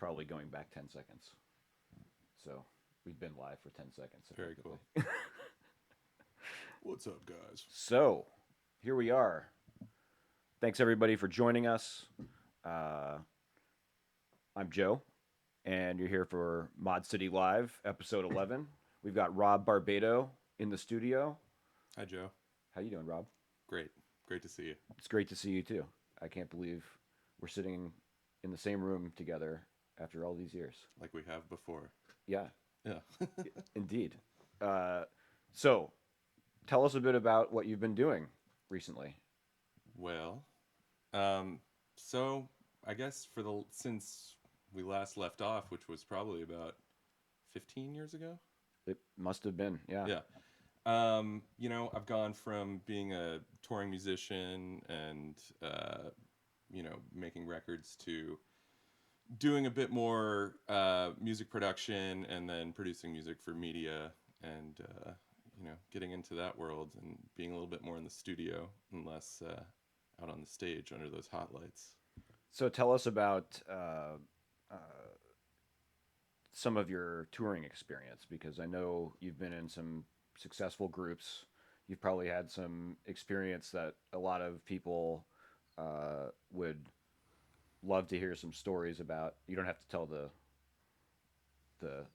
probably going back 10 seconds. So we've been live for 10 seconds. Very cool. What's up, guys? So here we are. Thanks everybody for joining us. Uh, I'm Joe, and you're here for Mod City Live, episode 11. We've got Rob Barbato in the studio. Hi, Joe. How you doing, Rob? Great. Great to see you. It's great to see you too. I can't believe we're sitting in the same room together after all these years. Like we have before. Yeah, Yeah. indeed. So, tell us a bit about what you've been doing recently. Well, so I guess since we last left off, which was probably about 15 years ago. It must have been, yeah. Yeah. I've gone from being a touring musician and making records to doing a bit more music production and then producing music for media and getting into that world and being a little bit more in the studio and less out on the stage under those hot lights. So, tell us about some of your touring experience because I know you've been in some successful groups. You've probably had some experience that a lot of people would love to hear some stories about. You don't have to tell the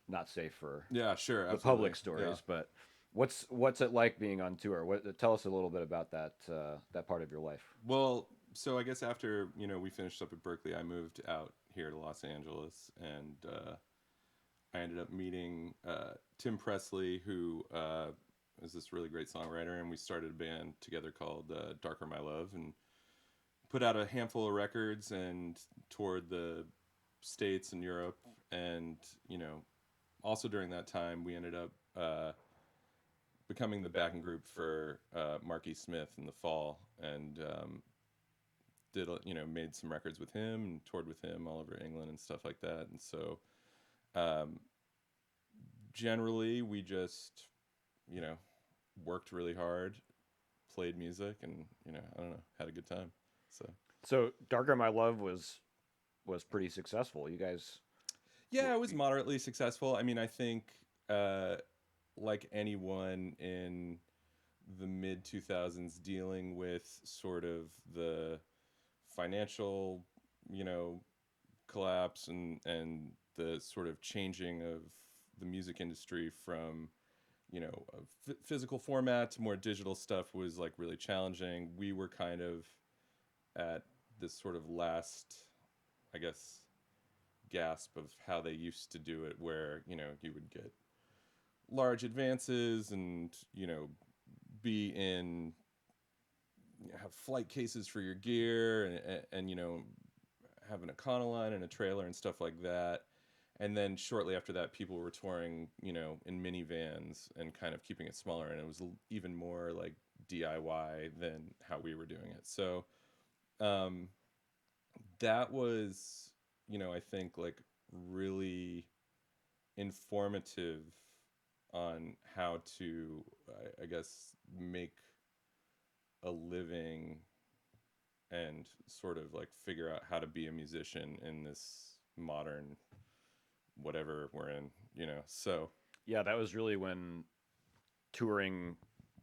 not safe for Yeah, sure, the absolutely. public Yeah. stories, but what's it like being on tour? Tell us a little bit about that part of your life. Well, so I guess after we finished up at Berkeley, I moved out here to Los Angeles, and I ended up meeting Tim Presley, who is this really great songwriter, and we started a band together called Darker My Love, and put out a handful of records and toured the States and Europe, and also during that time we ended up becoming the backing group for Marky Smith in the fall, and did made some records with him and toured with him all over England and stuff like that. And so um, generally we just you know worked really hard, played music, and I don't know, had a good time. So So, Darker My Love was pretty successful. You guys, yeah, it was moderately successful. I mean, I think uh, like anyone in the mid 2000s dealing with sort of the financial, you know, collapse and the sort of changing of the music industry from a physical format to more digital stuff was like really challenging. We were kind of at this sort of last, I guess, gasp of how they used to do it, where you would get large advances and be in have flight cases for your gear and having a Econoline and a trailer and stuff like that. And then shortly after that, people were touring, in minivans and kind of keeping it smaller. And it was even more like DIY than how we were doing it. So um, that was, I think like really informative on how to, I guess, make a living and sort of like figure out how to be a musician in this modern whatever we're in, So yeah, that was really when touring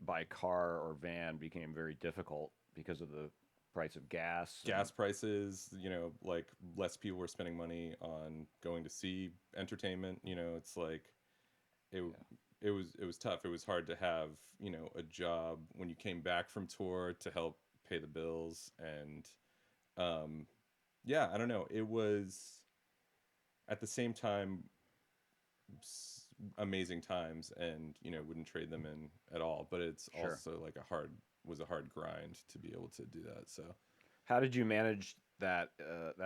by car or van became very difficult because of the price of gas and gas prices, like less people were spending money on going to see entertainment. It's like it yeah. it was tough. It was hard to have, a job when you came back from tour to help pay the bills. And yeah, I don't know. It was at the same time amazing times, and wouldn't trade them in at all. But it's Sure. also like a hard grind to be able to do that. So How did you manage that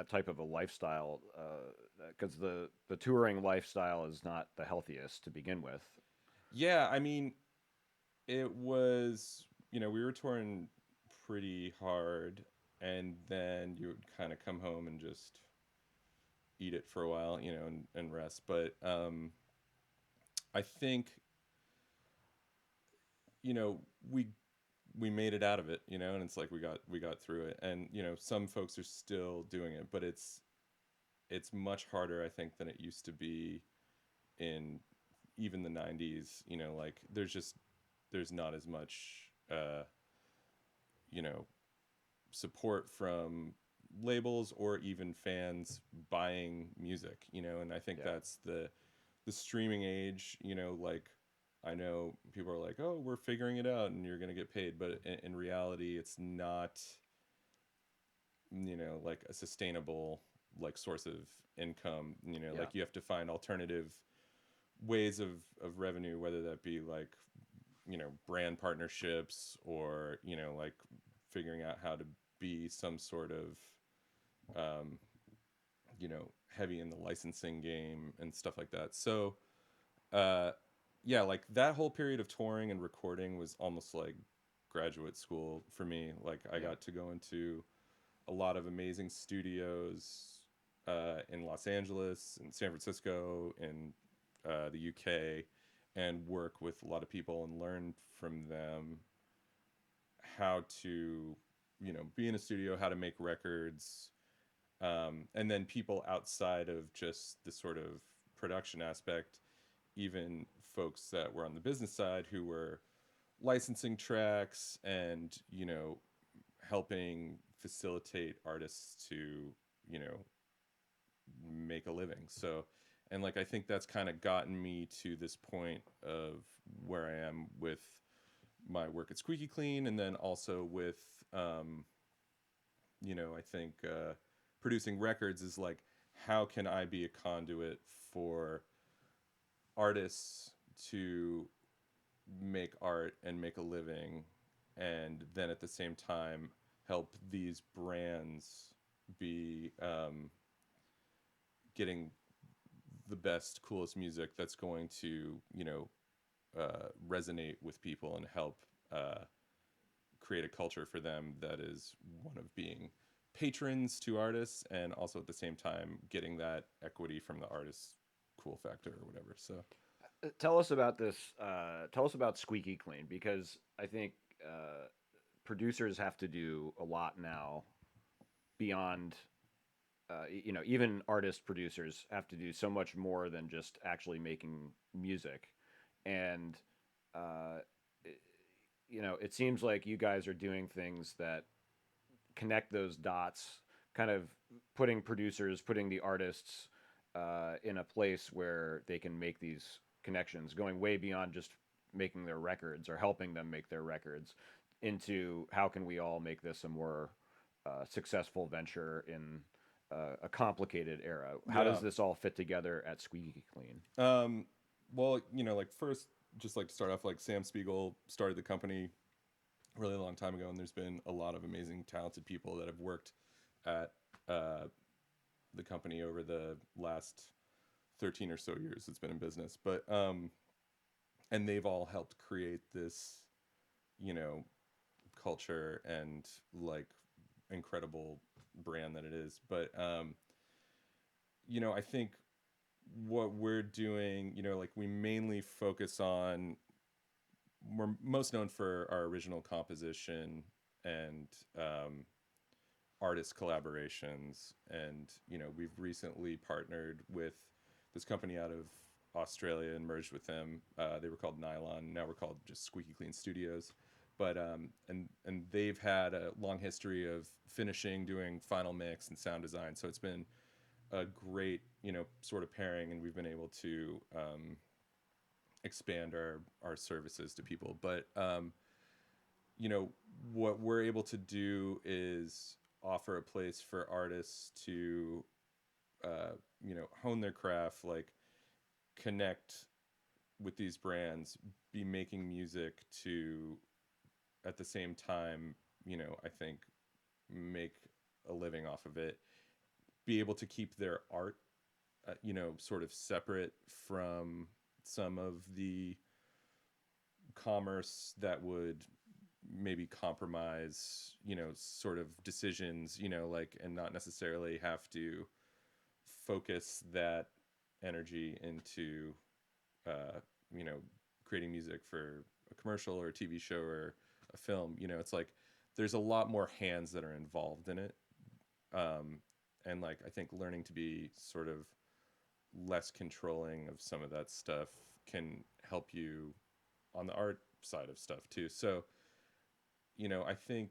type of a lifestyle? Because the touring lifestyle is not the healthiest to begin with. yeah, I mean, it was, we were touring pretty hard, and then you would kind of come home and just eat it for a while, and rest. But I think, you know, we we made it out of it, and it's like we got through it. And some folks are still doing it, but it's much harder, I think, than it used to be in even the 90s. Like there's not as much you know support from labels or even fans buying music, and I think Yeah. that's the streaming age. Like, I know people are like, oh, we're figuring it out and you're going to get paid, but in reality it's not, like a sustainable like source of income. Yeah. Like, you have to find alternative ways of revenue, whether that be like, brand partnerships, or like figuring out how to be some sort of um, heavy in the licensing game and stuff like that. So uh, yeah, like that whole period of touring and recording was almost like graduate school for me. Like, I Yeah. got to go into a lot of amazing studios in Los Angeles, in San Francisco, in the UK, and work with a lot of people and learn from them how to, be in a studio, how to make records, and then people outside of just the sort of production aspect, even folks that were on the business side who were licensing tracks and, helping facilitate artists to, you know, make a living. So, and like, I think that's kind of gotten me to this point of where I am with my work at Squeaky Clean, and then also with, um, I think producing records is like, how can I be a conduit for artists to make art and make a living, and then at the same time help these brands be getting the best, coolest music that's going to, resonate with people and help uh, create a culture for them that is one of being patrons to artists, and also at the same time getting that equity from the artist's cool factor or whatever. So Tell us about this. Tell us about Squeaky Clean, because I think producers have to do a lot now beyond. Even artist producers have to do so much more than just actually making music, and uh, it seems like you guys are doing things that connect those dots, kind of putting the artists in a place where they can make these connections, going way beyond just making their records or helping them make their records, into how can we all make this a more successful venture in a complicated era. How does yeah. this all fit together at Squeaky Clean? Um, well, like, first, just like to start off, like, Sam Spiegel started the company a really long time ago, and there's been a lot of amazing, talented people that have worked at the company over the last 13 or so years it's been in business. But and they've all helped create this, you know, culture and like incredible brand that it is. But I think what we're doing, like, we mainly focus on, we're most known for our original composition and artist collaborations. And we've recently partnered with this company out of Australia and merged with them. They were called Nylon, now we're called just Squeaky Clean Studios. But and they've had a long history of finishing, doing final mix and sound design, so it's been a great, sort of pairing, and we've been able to expand our services to people. But you know what we're able to do is offer a place for artists to hone their craft, like, connect with these brands, be making music to, at the same time, I think, make a living off of it, be able to keep their art sort of separate from some of the commerce that would maybe compromise, sort of decisions, like, and not necessarily have to focus that energy into, uh, you know, creating music for a commercial or a TV show or a film. It's like there's a lot more hands that are involved in it. Um, and like I think learning to be sort of less controlling of some of that stuff can help you on the art side of stuff too. So, I think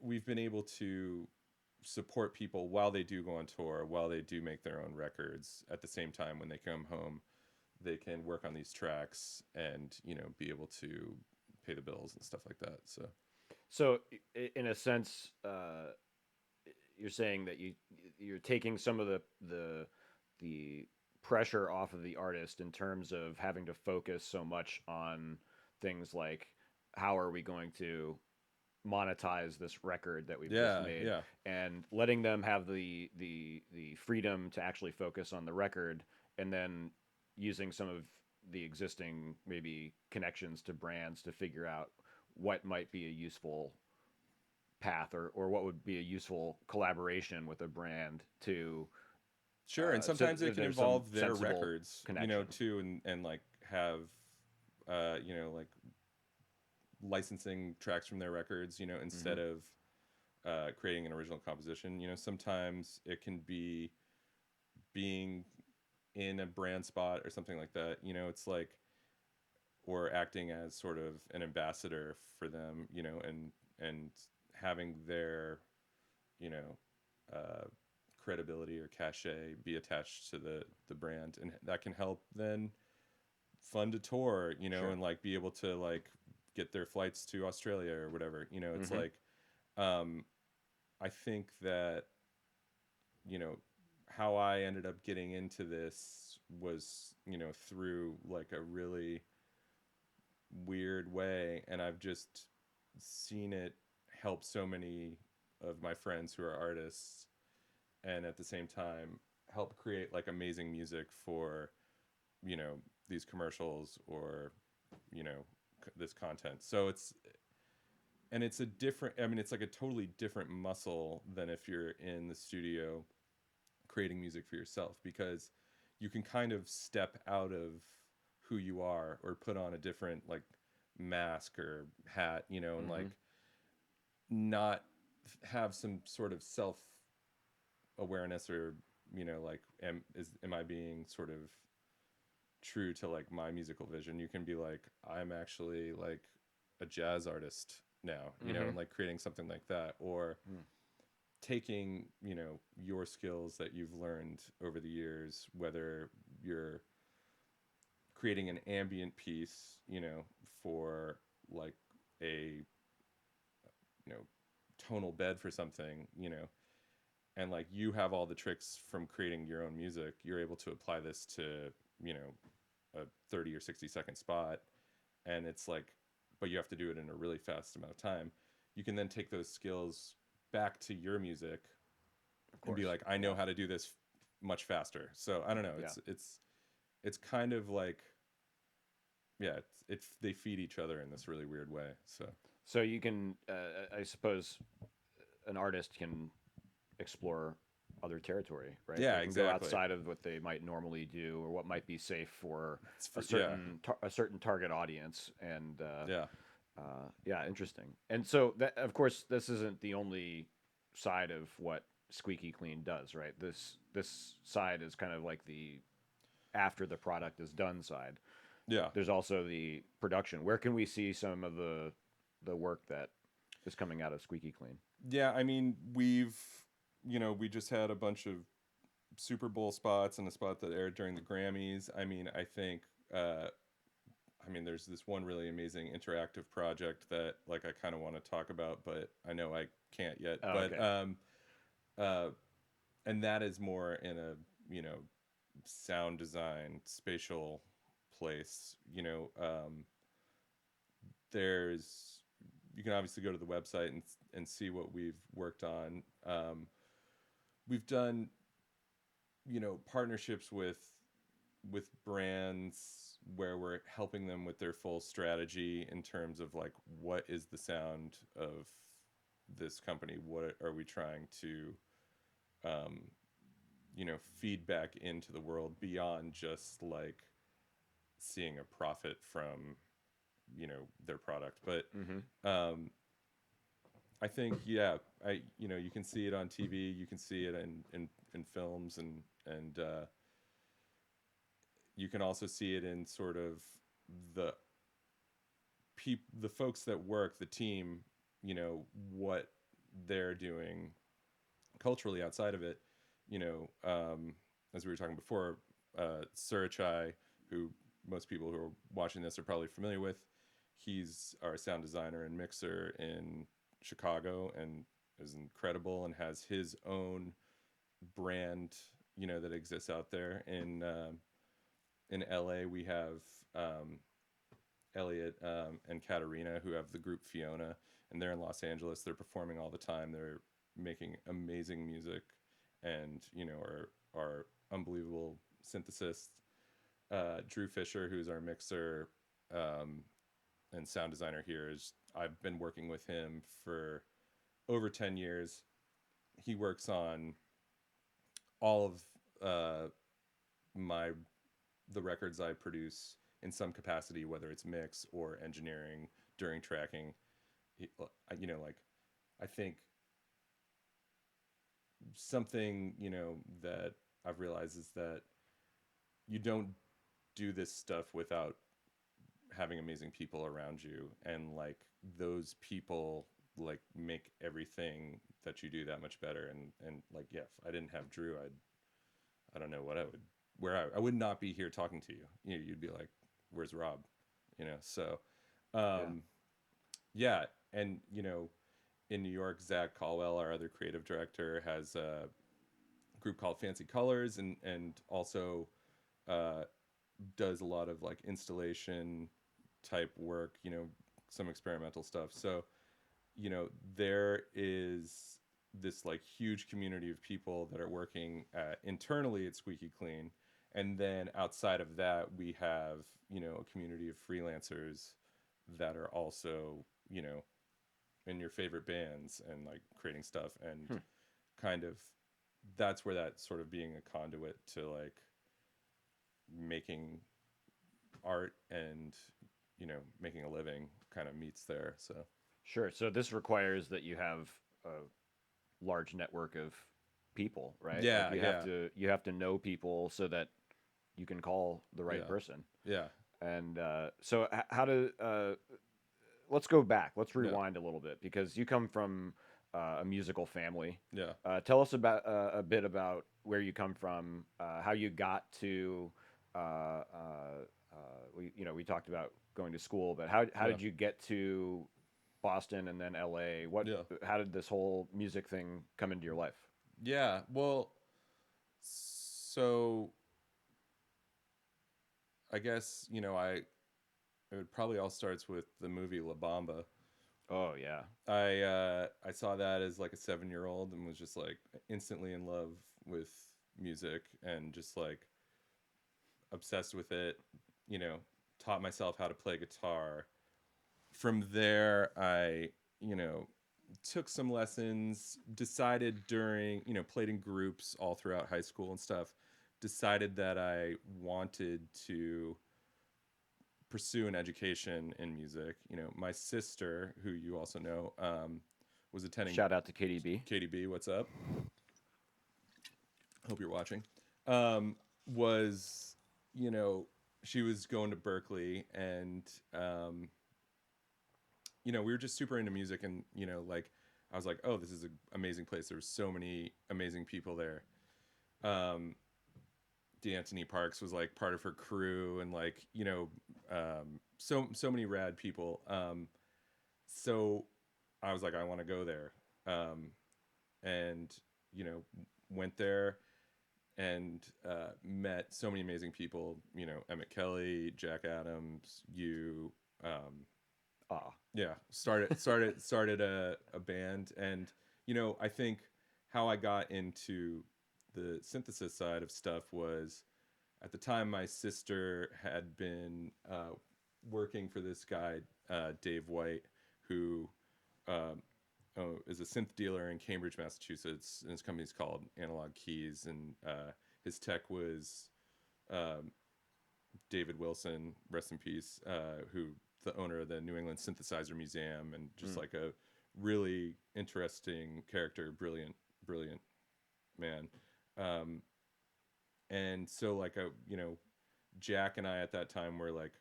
we've been able to support people while they do go on tour, while they do make their own records. At the same time, when they come home, they can work on these tracks and be able to pay the bills and stuff like that. So, in a sense, you're saying that you're taking some of the pressure off of the artist in terms of having to focus so much on things like how are we going to monetize this record that we've just Yeah, made, yeah, and letting them have the freedom to actually focus on the record, and then using some of the existing maybe connections to brands to figure out what might be a useful path, or what would be a useful collaboration with a brand to sure. And so sometimes it can there's some involve their sensible records, connection. too, and like have, like licensing tracks from their records, Hmm. instead of creating an original composition. Sometimes it can be being in a brand spot or something like that. It's like, or acting as sort of an ambassador for them, and having their, you know, uh, credibility or cachet be attached to the brand, and that can help then fund a tour, Sure. and like be able to like get their flights to Australia or whatever. It's Hmm. like, um, I think that, you know, how I ended up getting into this was, through like a really weird way, and I've just seen it help so many of my friends who are artists, and at the same time help create like amazing music for, you know, these commercials or, you know, this content. So it's a different, I mean, it's like a totally different muscle than if you're in the studio creating music for yourself, because you can kind of step out of who you are or put on a different like mask or hat, and Hmm. like not have some sort of self awareness, or like, am I being sort of true to like my musical vision? You can be like, I'm actually like a jazz artist now, and Hmm. like creating something like that, or taking, your skills that you've learned over the years, whether you're creating an ambient piece, for like a, you know, tonal bed for something, and like you have all the tricks from creating your own music, you're able to apply this to, you know, a 30 or 60-second spot, and it's like, but you have to do it in a really fast amount of time. You can then take those skills back to your music Of and be course. like, I know Yeah. how to do this much faster. So I don't know. Yeah. It's kind of like, yeah, they feed each other in this really weird way. So So you can, I suppose, an artist can explore other territory, right? yeah, They can go exactly. outside of what they might normally do, or what might be safe for It's a for, yeah, certain target audience, and yeah, yeah, interesting. And so, that, of course, this isn't the only side of what Squeaky Clean does, right? This side is kind of like the after the product is done side. yeah, There's also the production. Where can we see some of the work that is coming out of Squeaky Clean? yeah. I mean, we just had a bunch of Super Bowl spots and a spot that aired during the Grammys. I mean, I think, uh, there's this one really amazing interactive project that like I kind of want to talk about, but I know I can't yet. Oh, But okay. uh, and that is more in a, sound design spatial place. There's You can obviously go to the website and see what we've worked on. We've done, partnerships with brands where we're helping them with their full strategy in terms of like, what is the sound of this company, what are we trying to, um, feed back into the world beyond just like seeing a profit from, their product. But Mm-hmm. um, I think, yeah, you can see it on TV, you can see it in films, and you can also see it in sort of the the folks that work the team, what they're doing culturally outside of it. As we were talking before, Surachai, who most people who are watching this are probably familiar with, he's our sound designer and mixer in Chicago and is incredible and has his own brand, that exists out there. In LA, we have Elliot and Katarina, who have the group Fiona, and they're in Los Angeles. They're performing all the time. They're making amazing music, and are unbelievable synthesists. Drew Fisher, who's our mixer and sound designer here, I've been working with him for over 10 years. He works on all of the records I produce in some capacity, whether it's mix or engineering during tracking. Like, I think something, that I've realized is that you don't do this stuff without having amazing people around you, and like those people like make everything that you do that much better. And like, yeah, if I didn't have Drew, I don't know what I would not be here talking to you. You'd be like, where's Rob? So yeah. And in New York, Zach Caldwell, our other creative director, has a group called Fancy Colors, and also does a lot of like installation type work, some experimental stuff. So there is this like huge community of people that are working internally at Squeaky Clean, and then outside of that we have a community of freelancers that are also in your favorite bands and like creating stuff, and kind of that's where that sort of being a conduit to like making art and making a living kind of meets there. So Sure. So this requires that you have a large network of people, right? yeah, Like you have to know people so that you can call the right yeah, person. yeah, And so how to let's go back. Let's yeah, rewind a little bit because you come from a musical family. yeah, Tell us about a bit about where you come from, how you got to. We talked about going to school, but how yeah, did you get to Boston and then L.A.? yeah, How did this whole music thing come into your life? yeah. Well, so I guess it would probably all starts with the movie La Bamba. Oh yeah, I saw that as like a 7-year old and was just like instantly in love with music and just like obsessed with it. You know, taught myself how to play guitar. From there, I took some lessons. Decided during played in groups all throughout high school and stuff. Decided that I wanted to pursue an education in music. My sister, who you also know, was attending. shout out to KDB. KDB, what's up? Hope you're watching. Was she was going to Berkeley, and we were just super into music, and like I was like, oh, this is an amazing place. There were so many amazing people there. D'Anthony Parks was like part of her crew, and like so many rad people. So I was like, I want to go there, and went there and met so many amazing people. Emmett Kelly, Jack Adams, you. Yeah, started a band, and I think how I got into the synthesis side of stuff was at the time my sister had been working for this guy Dave White, who is a synth dealer in Cambridge, Massachusetts, and his company's called Analog Keys, and his tech was David Wilson, rest in peace, who the owner of the New England Synthesizer Museum, and just like a really interesting character, brilliant man. Um, and so like Jack and I at that time were like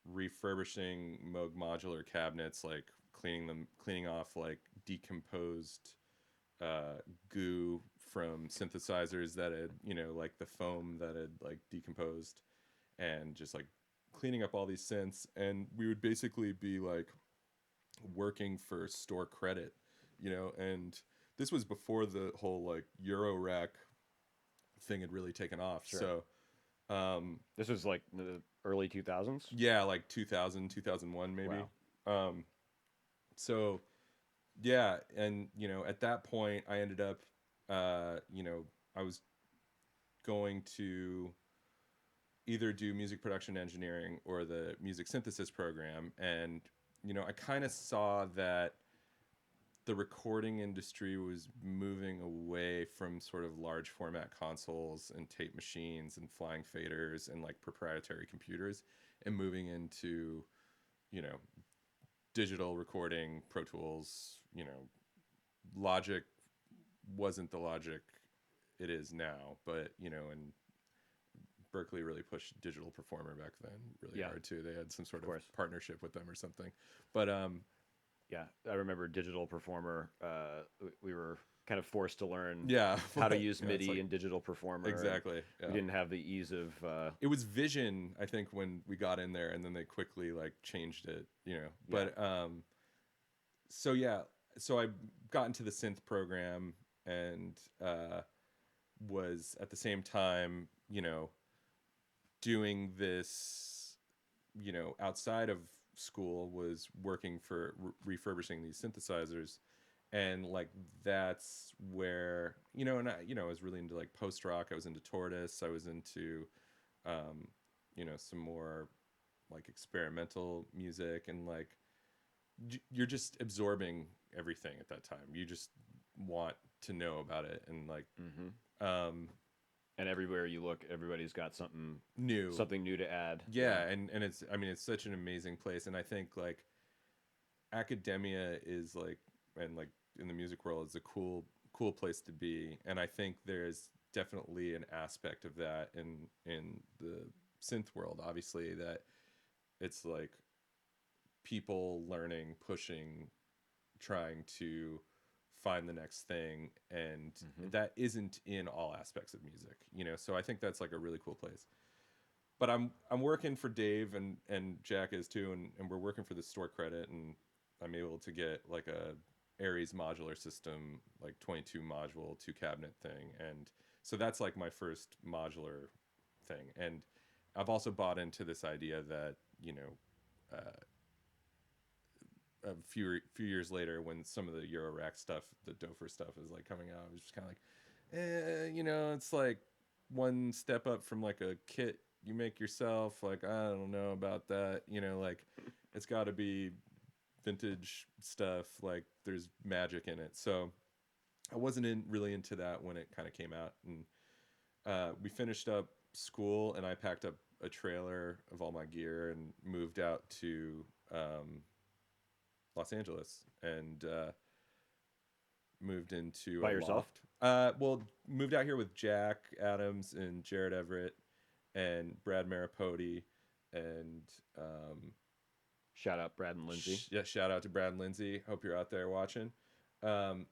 refurbishing Moog modular cabinets, like cleaning off like decomposed goo from synthesizers that had, like the foam that had like decomposed, and just like cleaning up all these synths. And we would basically be like working for store credit, and this was before the whole like Euro rack thing had really taken off. Sure. So This was like the early 2000s. yeah, like 2000, 2001 maybe. Wow. So yeah, and at that point I ended up I was going to either do music production engineering or the music synthesis program. And I kind of saw that the recording industry was moving away from sort of large format consoles and tape machines and flying faders and like proprietary computers, and moving into digital recording. Pro Tools, Logic wasn't the Logic it is now, but and Berkeley really pushed Digital Performer back then really hard too. They had some sort of partnership with them or something. But yeah, I remember Digital Performer. We were kind of forced to learn how to well, use MIDI like, in Digital Performer. Exactly. Yeah. We didn't have the ease of. It was Vision, I think, when we got in there, and then they quickly like changed it. But so yeah, so I got into the synth program, and was at the same time, doing this, outside of school, was working for refurbishing these synthesizers. And like that's where and I was really into like post rock. I was into Tortoise. I was into some more like experimental music, and like you're just absorbing everything at that time. You just want to know about it, and like and everywhere you look, everybody's got something new to add. Yeah, and it's, I mean, it's such an amazing place. And I think like academia is like, and like in the music world, is a cool place to be. And I think there's definitely an aspect of that in the synth world, obviously, that it's like people learning, pushing, trying to find the next thing, and that isn't in all aspects of music, so I think that's like a really cool place. But I'm working for Dave, and Jack is too, and we're working for the store credit, and I'm able to get like a Aries modular system, like 22 module 2 cabinet thing. And so that's like my first modular thing. And I've also bought into this idea that a few years later, when some of the Eurorack stuff, the Dofer stuff, is like coming out, I was just kind of like, it's like one step up from like a kit you make yourself. Like, I don't know about that. Like it's got to be vintage stuff. Like there's magic in it. So I wasn't really into that when it kind of came out. And we finished up school, and I packed up a trailer of all my gear and moved out to Los Angeles, and moved into by a yourself. Loft. Well, moved out here with Jack Adams and Jared Everett and Brad Maripodi, and shout out Brad and Lindsay. Shout out to Brad and Lindsay. Hope you're out there watching. And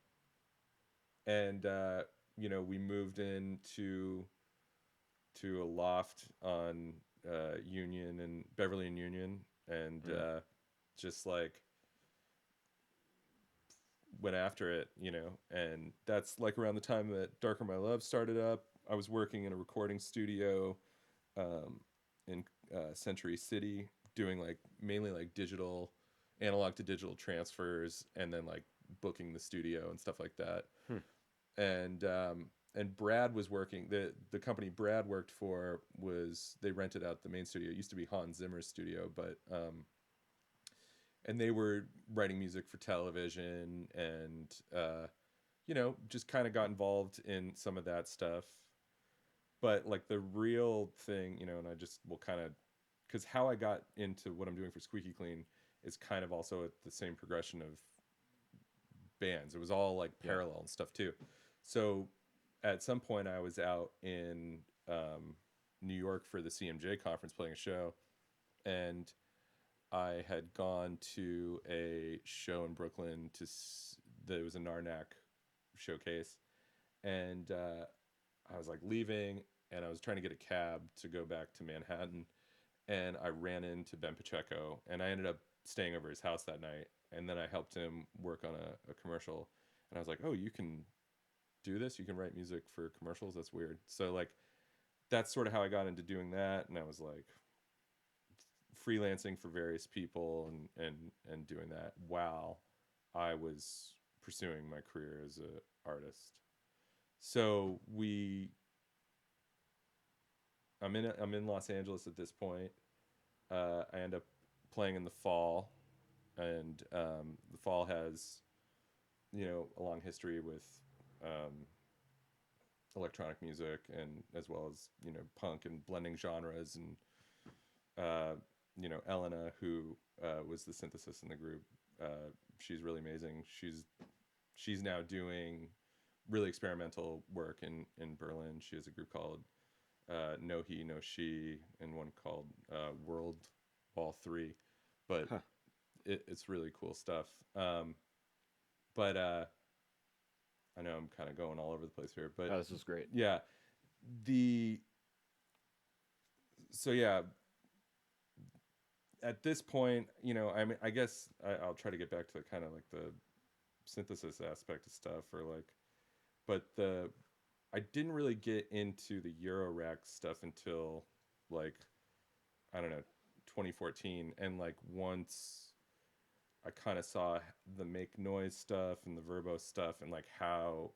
we moved into a loft on Union and Beverly and Union, and just like went after it, and that's like around the time that Darker My Love started up. I was working in a recording studio in Century City, doing like mainly like digital, analog to digital transfers, and then like booking the studio and stuff like that. And Brad was working, the company Brad worked for, they rented out the main studio. It used to be Hans Zimmer's studio, but and they were writing music for television, and just kind of got involved in some of that stuff. But like the real thing, and I just will kind of, because how I got into what I'm doing for Squeaky Clean is kind of also at the same progression of bands. It was all like Yeah. parallel and stuff too. So at some point I was out in New York for the CMJ conference playing a show, and I had gone to a show in Brooklyn there was a Narnak showcase, and I was like leaving, and I was trying to get a cab to go back to Manhattan, and I ran into Ben Pacheco, and I ended up staying over his house that night, and then I helped him work on a commercial, and I was like, oh, you can do this? You can write music for commercials? That's weird. So like that's sort of how I got into doing that, and I was like freelancing for various people and doing that while I was pursuing my career as an artist. So I'm in Los Angeles at this point. I end up playing in the fall, and the fall has, a long history with electronic music, and as well as punk and blending genres, and Elena, who was the synthesist in the group, she's really amazing. She's now doing really experimental work in Berlin. She has a group called No He No She, and one called World Ball 3, but it's really cool stuff. But I know I'm kind of going all over the place here, but this is great. Yeah, at this point, I mean, I guess I'll try to get back to kind of like the synthesis aspect of stuff, or like, but I didn't really get into the Eurorack stuff until like, I don't know, 2014, and like once I kind of saw the Make Noise stuff and the Verbo stuff, and like how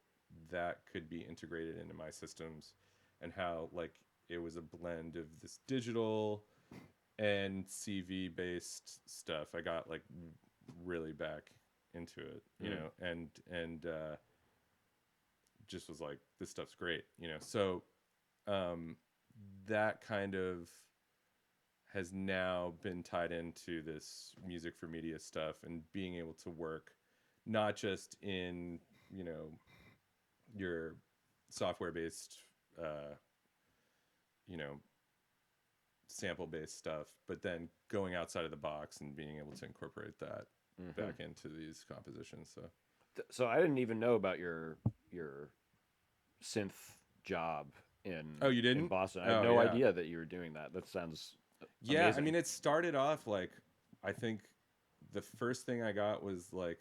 that could be integrated into my systems, and how like it was a blend of this digital and CV based stuff. I got like really back into it, and just was like, this stuff's great, So that kind of has now been tied into this music for media stuff, and being able to work not just in, your software based, sample based stuff, but then going outside of the box and being able to incorporate that back into these compositions. So I didn't even know about your synth job in Oh, you didn't? in Boston. I had no idea that you were doing that. That sounds yeah. amazing. I mean, it started off like, I think the first thing I got was like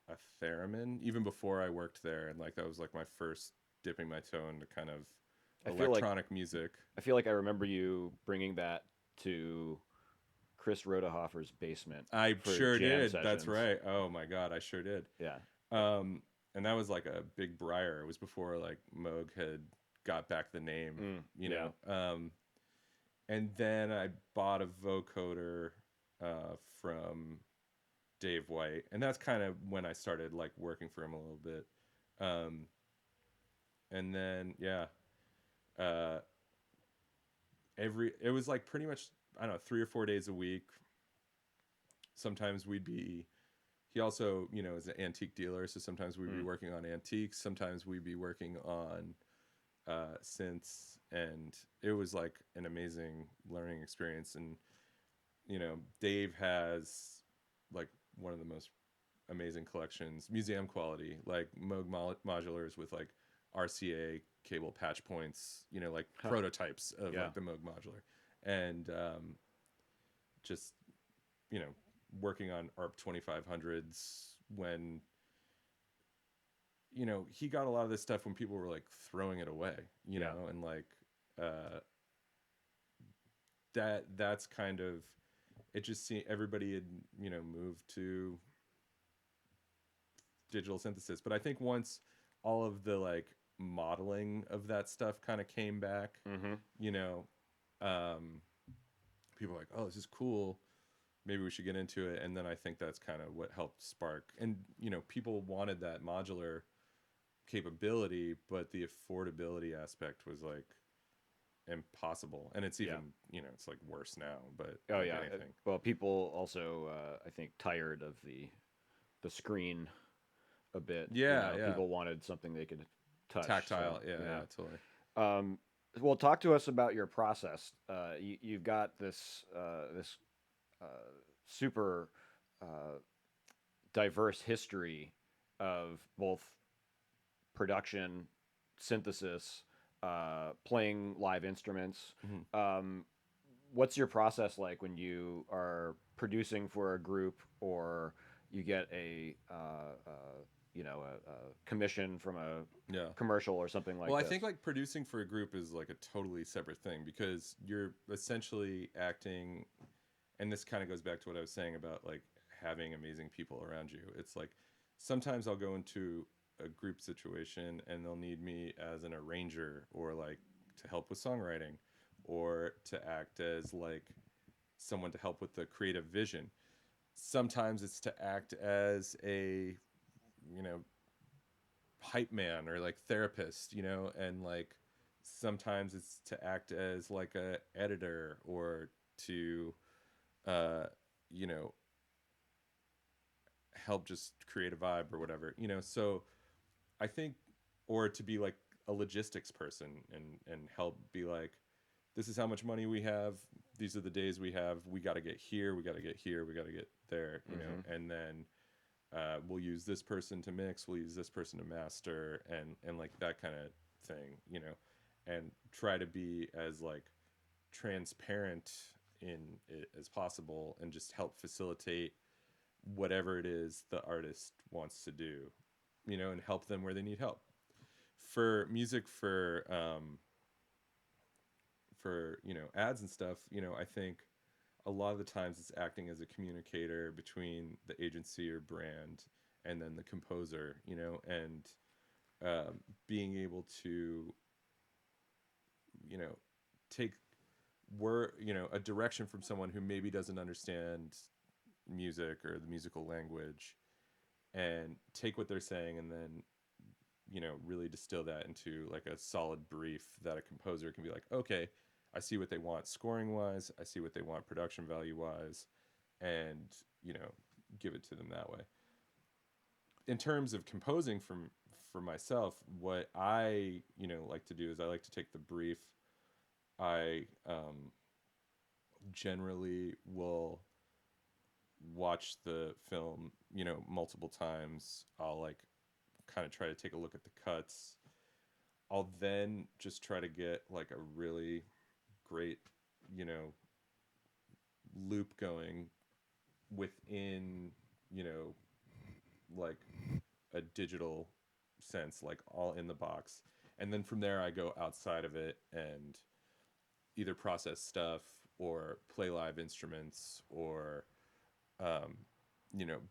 a theremin, even before I worked there, and like that was like my first dipping my toe into kind of electronic music. I feel like I remember you bringing that to Chris Rodehofer's basement. I sure did. Sessions. That's right. Oh my God, I sure did. Yeah. And that was like a big briar. It was before like Moog had got back the name, and then I bought a vocoder from Dave White, and that's kind of when I started like working for him a little bit. And then it was like pretty much, I don't know, 3 or 4 days a week. Sometimes he also, is an antique dealer, so sometimes we'd be working on antiques, sometimes we'd be working on synths, and it was like an amazing learning experience. And Dave has like one of the most amazing collections, museum quality, like Moog modulars with like RCA cable patch points, like prototypes of like the Moog modular, and just working on ARP 2500s when he got a lot of this stuff when people were like throwing it away, know, and like that's kind of, it just seemed everybody had moved to digital synthesis. But I think once all of the like modeling of that stuff kind of came back, people were like, oh, this is cool, maybe we should get into it. And then I think that's kind of what helped spark, and people wanted that modular capability, but the affordability aspect was like impossible. And it's even it's like worse now, but anything. Well, people also I think tired of the screen a bit. Yeah, yeah. People wanted something they could touch. So Tactile. Yeah, yeah, totally. um, well, talk to us about your process. You've got this uh, super uh, diverse history of both production, synthesis, playing live instruments. Hmm. What's your process like when you are producing for a group, or you get a commission from a Yeah. commercial or something like Well, I this? think like producing for a group is like a totally separate thing because you're essentially acting, and this kind of goes back to what I was saying about like having amazing people around you. It's like sometimes I'll go into a group situation and they'll need me as an arranger or like to help with songwriting or to act as like someone to help with the creative vision. Sometimes it's to act as a, you know, hype man or like therapist, and like sometimes it's to act as like a editor or to uh you know help just create a vibe or whatever, so I think, or to be like a logistics person and help be like, this is how much money we have, these are the days we have, we got to get here, we got to get here, we got to get there, Mm-hmm. and then we'll use this person to mix, we'll use this person to master, and like that kind of thing, and try to be as like transparent in it as possible and just help facilitate whatever it is the artist wants to do, and help them where they need help. For music, for ads and stuff, I think a lot of the times it's acting as a communicator between the agency or brand and then the composer, and being able to, you know, take a direction from someone who maybe doesn't understand music or the musical language and take what they're saying and then, really distill that into like a solid brief that a composer can be like, okay, I see what they want scoring wise, I see what they want production value wise, and, you know, give it to them that way. In terms of composing for myself, what I, like to do is I like to take the brief. I generally will watch the film, multiple times. I'll like kind of try to take a look at the cuts. I'll then just try to get like a really great, you know, loop going within, like a digital sense, like all in the box. And then from there, I go outside of it and either process stuff or play live instruments or, um,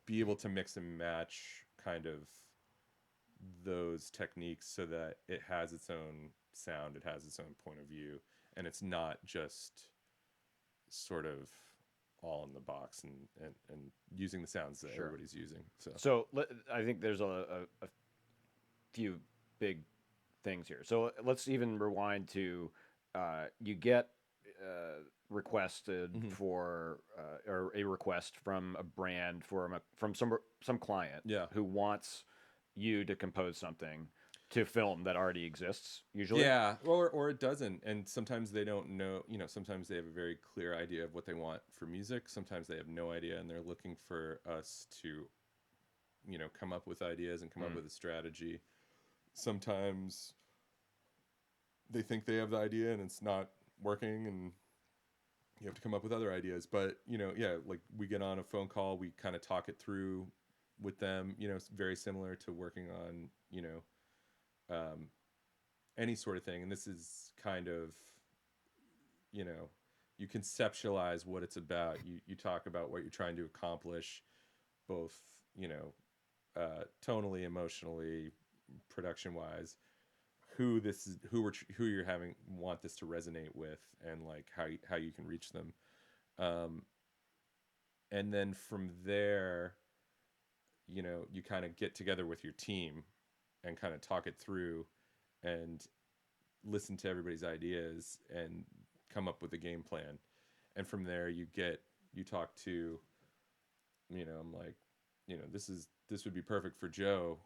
be able to mix and match kind of those techniques so that it has its own sound, it has its own point of view, and it's not just sort of all in the box and using the sounds that Sure. everybody's using. So I think there's a few big things here. So let's even rewind to you get requested mhm. for or a request from a brand from some client Yeah. who wants you to compose something to film that already exists usually. Yeah, or it doesn't, and sometimes they don't know. Sometimes they have a very clear idea of what they want for music. Sometimes they have no idea, and they're looking for us to, come up with ideas and come up Mm. with a strategy. Sometimes they think they have the idea and it's not working, and you have to come up with other ideas. But yeah, like we get on a phone call, we kind of talk it through with them. It's very similar to working on um, any sort of thing, and this is kind of, you know you conceptualize what it's about. You talk about what you're trying to accomplish, both, tonally, emotionally, production wise, who you're having want this to resonate with, and like how you can reach them, um, and then from there, you kind of get together with your team and kind of talk it through and listen to everybody's ideas and come up with a game plan. And from there, you talk to, I'm like, this would be perfect for Joe.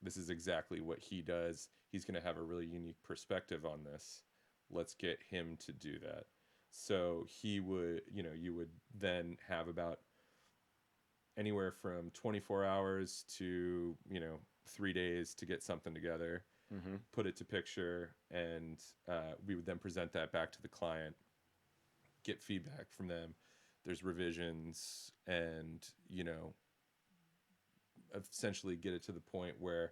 this is exactly what he does. He's going to have a really unique perspective on this. Let's get him to do that. So he would, you would then have about anywhere from 24 hours to, 3 days to get something together, put it to picture, and we would then present that back to the client, get feedback from them. There's revisions, and, essentially get it to the point where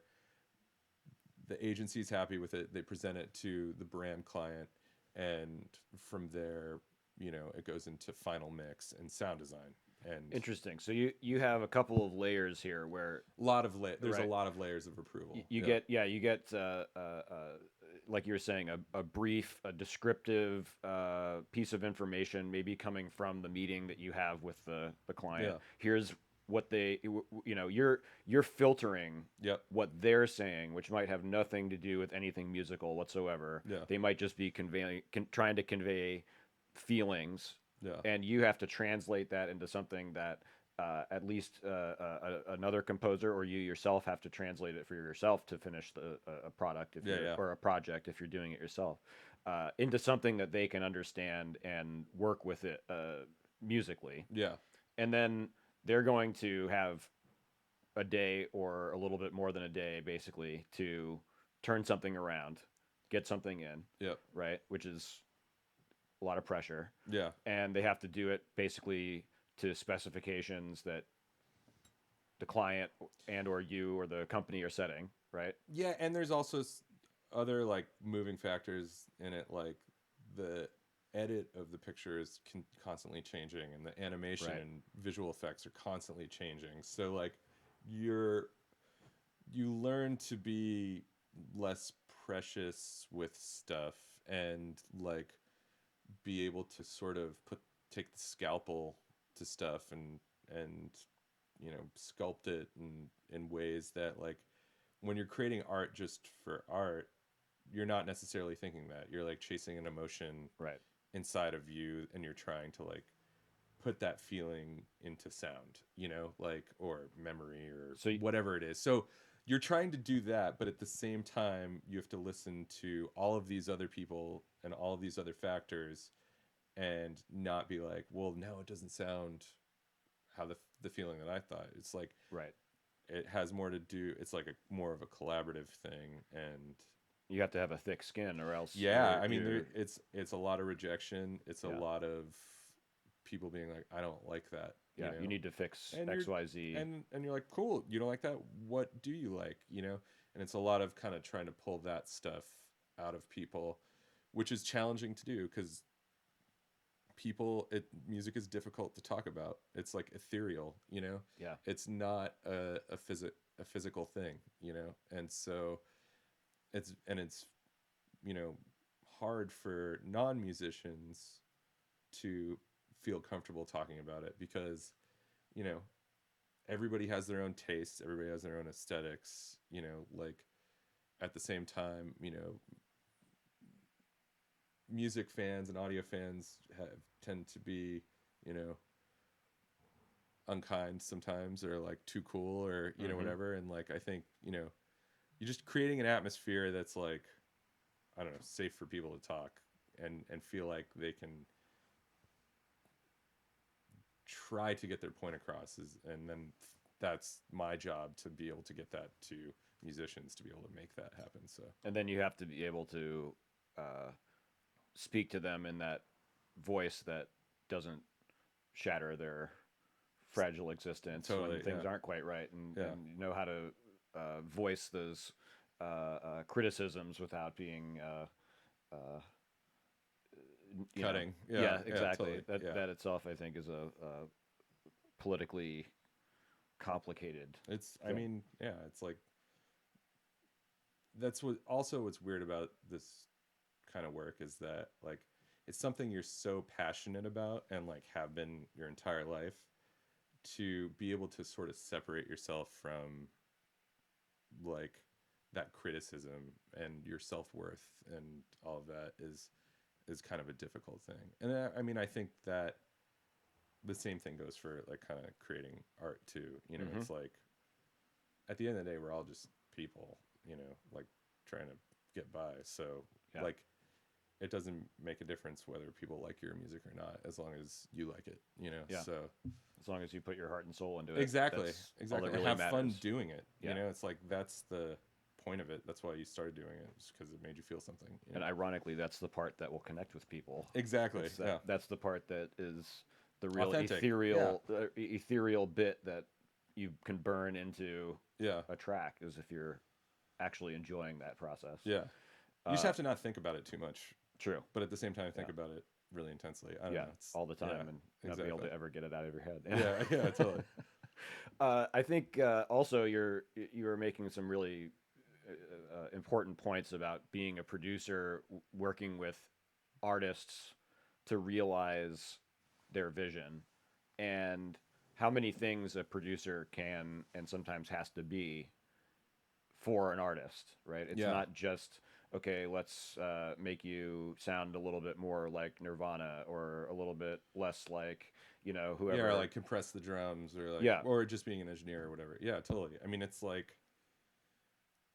the agency's happy with it. They present it to the brand client, and from there, it goes into final mix and sound design. And Interesting. So you have a couple of layers here where there's right. a lot of layers of approval. You get like you were saying, a brief, a descriptive piece of information, maybe coming from the meeting that you have with the client. Yeah. Here's what you're filtering Yep. what they're saying, which might have nothing to do with anything musical whatsoever. Yeah. They might just be trying to convey feelings, Yeah. and you have to translate that into something that at least another composer or you yourself have to translate it for yourself to finish a product or a project if you're doing it yourself, into something that they can understand and work with it musically. Yeah. And then they're going to have a day or a little bit more than a day, basically, to turn something around, get something in. Yep. Right, which is a lot of pressure. Yeah. And they have to do it basically to specifications that the client and or you or the company are setting, right? Yeah, and there's also other like moving factors in it, like the edit of the picture is constantly changing, and the animation Right. and visual effects are constantly changing. So like you learn to be less precious with stuff, and like be able to sort of take the scalpel to stuff, and sculpt it in ways that, like, when you're creating art just for art, you're not necessarily thinking that. You're like chasing an emotion Right. inside of you, and you're trying to like put that feeling into sound, like, or memory, or So whatever it is. So you're trying to do that, but at the same time you have to listen to all of these other people and all of these other factors, and not be like, well, no, it doesn't sound how the feeling that I thought. It's like, right. it has more to do, it's like more of a collaborative thing. And You have to have a thick skin, or else. yeah, I mean, it's a lot of rejection. It's a Yeah. lot of people being like, I don't like that. Yeah, you need to fix And XYZ. and you're like, cool, you don't like that, what do you like? And it's a lot of kind of trying to pull that stuff out of people, which is challenging to do, because music is difficult to talk about. It's like ethereal, Yeah. it's not a physical thing, and so it's hard for non-musicians to feel comfortable talking about it, because everybody has their own tastes, everybody has their own aesthetics, like, at the same time, music fans and audio fans tend to be, unkind sometimes, or like too cool, or whatever. And like, I think you're just creating an atmosphere that's like, I don't know, safe for people to talk and feel like they can try to get their point across. And then that's my job, to be able to get that to musicians, to be able to make that happen. So, And then you have to be able to speak to them in that voice that doesn't shatter their fragile existence Totally, when things yeah. aren't quite right, and you know how to voice those criticisms without being cutting. Yeah, exactly. Totally. That itself, I think, is a politically complicated. It's, I thing. mean, yeah, it's like, that's what's weird about this kind of work, is that like, it's something you're so passionate about, and like have been your entire life, to be able to sort of separate yourself from like that criticism, and your self-worth and all of that is kind of a difficult thing. And I mean, I think that the same thing goes for like kind of creating art too. It's like, at the end of the day, we're all just people, like trying to get by. So Yeah. like it doesn't make a difference whether people like your music or not, as long as you like it, Yeah. So As long as you put your heart and soul into it. exactly, That's all exactly. that really Have matters. fun doing it. Yeah. It's like that's the point of it. That's why you started doing it, because it made you feel something. And ironically, that's the part that will connect with people. Exactly. Yeah. That's the part that is the real Authentic. ethereal bit that you can burn into Yeah. a track, is if you're actually enjoying that process. Yeah. You just have to not think about it too much. True. But at the same time, think about it really intensely. I don't know. All the time, yeah, and not be able to ever get it out of your head. Yeah, totally. I think also you were making some really important points about being a producer, working with artists to realize their vision, and how many things a producer can and sometimes has to be for an artist, right? It's not just, okay, let's make you sound a little bit more like Nirvana, or a little bit less like, whoever. Yeah, or like compress the drums, or like, or just being an engineer or whatever. Yeah, totally. I mean, it's like,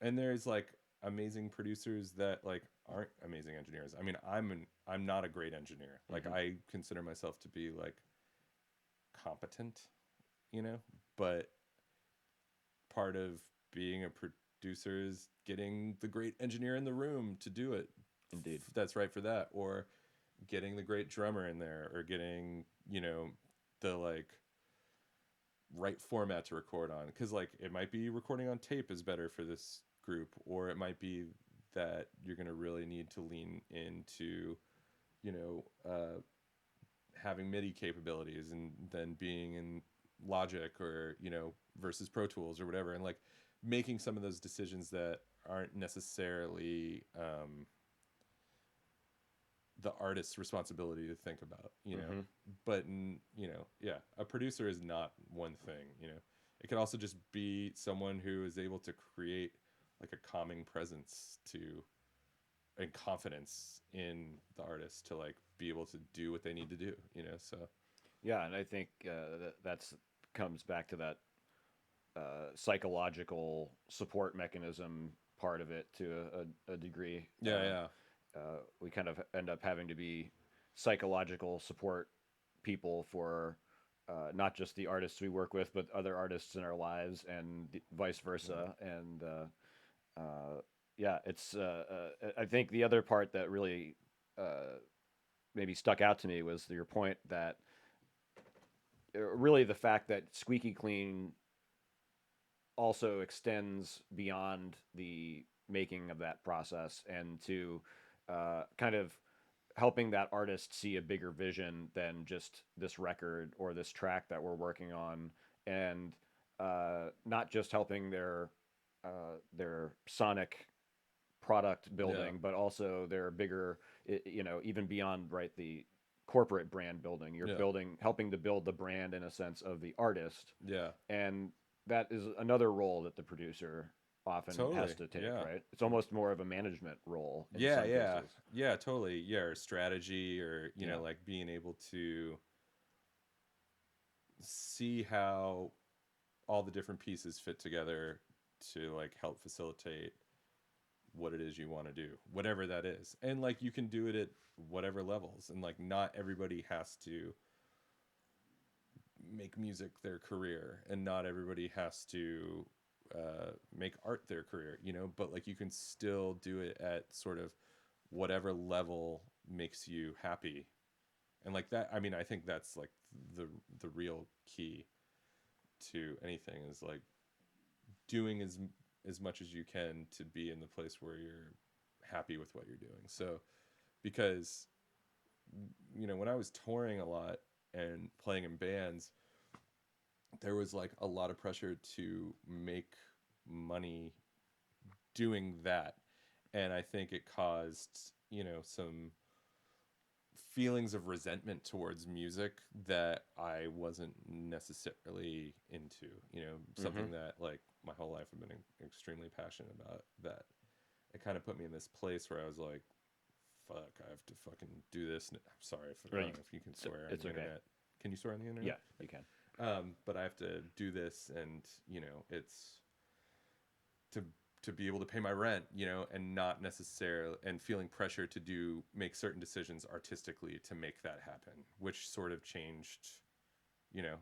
and there's like amazing producers that like aren't amazing engineers. I mean, I'm not a great engineer. Like I consider myself to be like competent, but part of being a producer is getting the great engineer in the room to do it. Indeed. That's right for that. Or getting the great drummer in there, or getting, the like right format to record on. Because like it might be recording on tape is better for this group, or it might be that you're going to really need to lean into, having MIDI capabilities, and then being in Logic, or, versus Pro Tools or whatever. And like making some of those decisions that aren't necessarily the artist's responsibility to think about, but a producer is not one thing, it can also just be someone who is able to create like a calming presence and confidence in the artist to like be able to do what they need to do, so. Yeah. And I think that's comes back to that psychological support mechanism part of it to a degree. We kind of end up having to be psychological support people for not just the artists we work with, but other artists in our lives, and vice versa. And it's I think the other part that really maybe stuck out to me was your point that really the fact that Squeaky Clean also extends beyond the making of that process, and to kind of helping that artist see a bigger vision than just this record or this track that we're working on, and not just helping their sonic product building, but also their bigger, even beyond the corporate brand building. You're helping to build the brand in a sense of the artist. Yeah. And that is another role that the producer often has to take, right? It's almost more of a management role in some cases. Yeah, totally. Yeah, or strategy, or like being able to see how all the different pieces fit together to like help facilitate what it is you want to do, whatever that is. And like you can do it at whatever levels, and like not everybody has to make music their career, and not everybody has to make art their career, but like you can still do it at sort of whatever level makes you happy. And like that, I mean, I think that's like the real key to anything, is like doing as much as you can to be in the place where you're happy with what you're doing. So because when I was touring a lot and playing in bands, there was like a lot of pressure to make money doing that. And I think it caused, some feelings of resentment towards music that I wasn't necessarily into, something that like my whole life I've been extremely passionate about. That it kind of put me in this place where I was like, fuck, I have to fucking do this. I'm sorry if, I don't know if you can swear on the internet. Can you swear on the internet? Yeah, you can. But I have to do this, and it's to to be able to pay my rent, you know, and not necessarily, and feeling pressure to make certain decisions artistically to make that happen, which sort of changed, you know,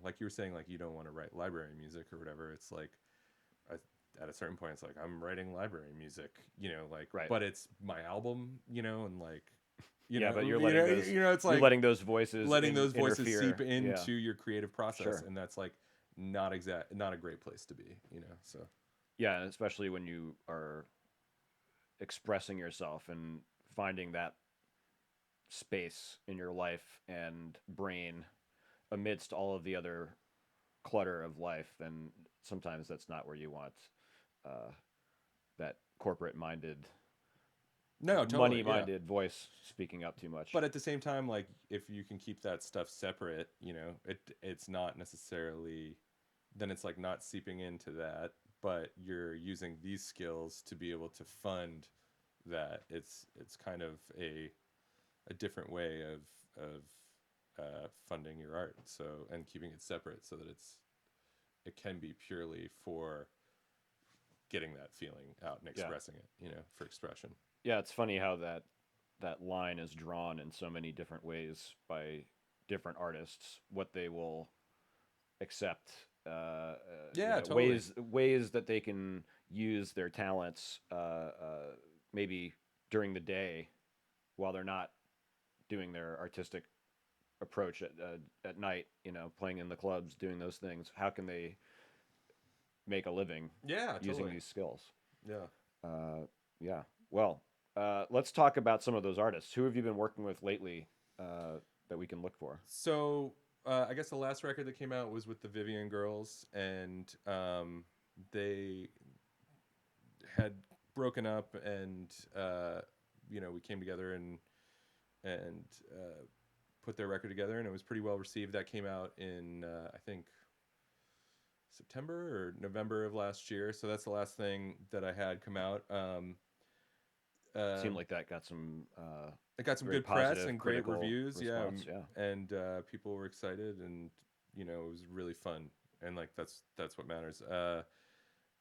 like you were saying, like you don't want to write library music or whatever. It's like, at a certain point, it's like I'm writing library music, you know, like, Right. but it's my album, you know, and like, yeah, but you're letting those, it's like you're letting those voices, letting those voices interfere. seep Yeah, into your creative process, sure. and that's like not a great place to be, you know. So Yeah, and especially when you are expressing yourself and finding that space in your life and brain amidst all of the other clutter of life, then sometimes that's not where you want uh, that corporate minded, no, money totally, yeah. minded voice speaking up too much. But at the same time, like if you can keep that stuff separate, you know, it's not necessarily, then it's like not seeping into that, but you're using these skills to be able to fund that. It's kind of a different way of funding your art. So, and keeping it separate so that it can be purely for getting that feeling out and Yeah, expressing it, you know, for expression. yeah. It's funny how that line is drawn in so many different ways by different artists. What they will accept, Yeah, totally. ways that they can use their talents, maybe during the day while they're not doing their artistic approach at night. You know, playing in the clubs, doing those things. How can they make a living Yeah, using totally. these skills? Yeah. Yeah. Well, let's talk about some of those artists. Who have you been working with lately that we can look for? So I guess the last record that came out was with the Vivian Girls, and they had broken up, and you know, we came together and put their record together, and it was pretty well received. That came out in I think September or November of last year. So that's the last thing that I had come out. Seemed Um, like that got some it got some very good press positive and great critical reviews, yeah, response. Yeah. and people were excited, and you know, it was really fun, and like that's what matters.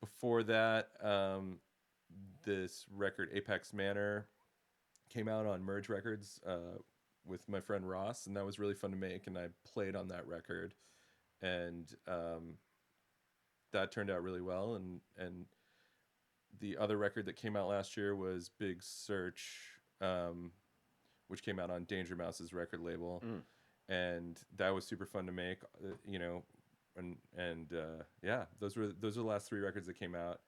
Before that, this record Apex Manor came out on Merge Records with my friend Ross, and that was really fun to make, and I played on that record, and that turned out really well, and the other record that came out last year was Big Search, which came out on Danger Mouse's record label, Mm. and that was super fun to make. You know, and yeah, those are the last three records that came out.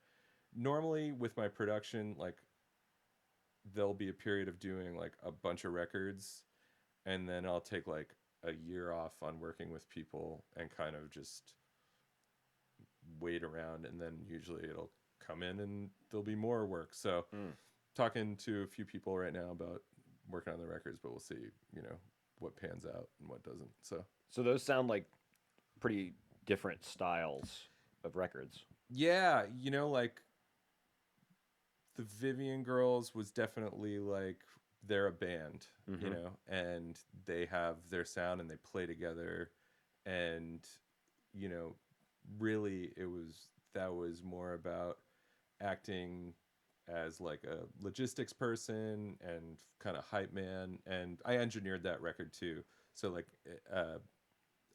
Normally, with my production, like there'll be a period of doing like a bunch of records, and then I'll take like a year off on working with people and kind of just wait around, and then usually it'll come in and there'll be more work. So Mm. talking to a few people right now about working on the records, but we'll see, you know, what pans out and what doesn't. So So those sound like pretty different styles of records. yeah, you know, like the Vivian Girls was definitely like they're a band, you Mm-hmm. know, and they have their sound and they play together, and you know, really that was more about acting as like a logistics person and kind of hype man, and I engineered that record too. So like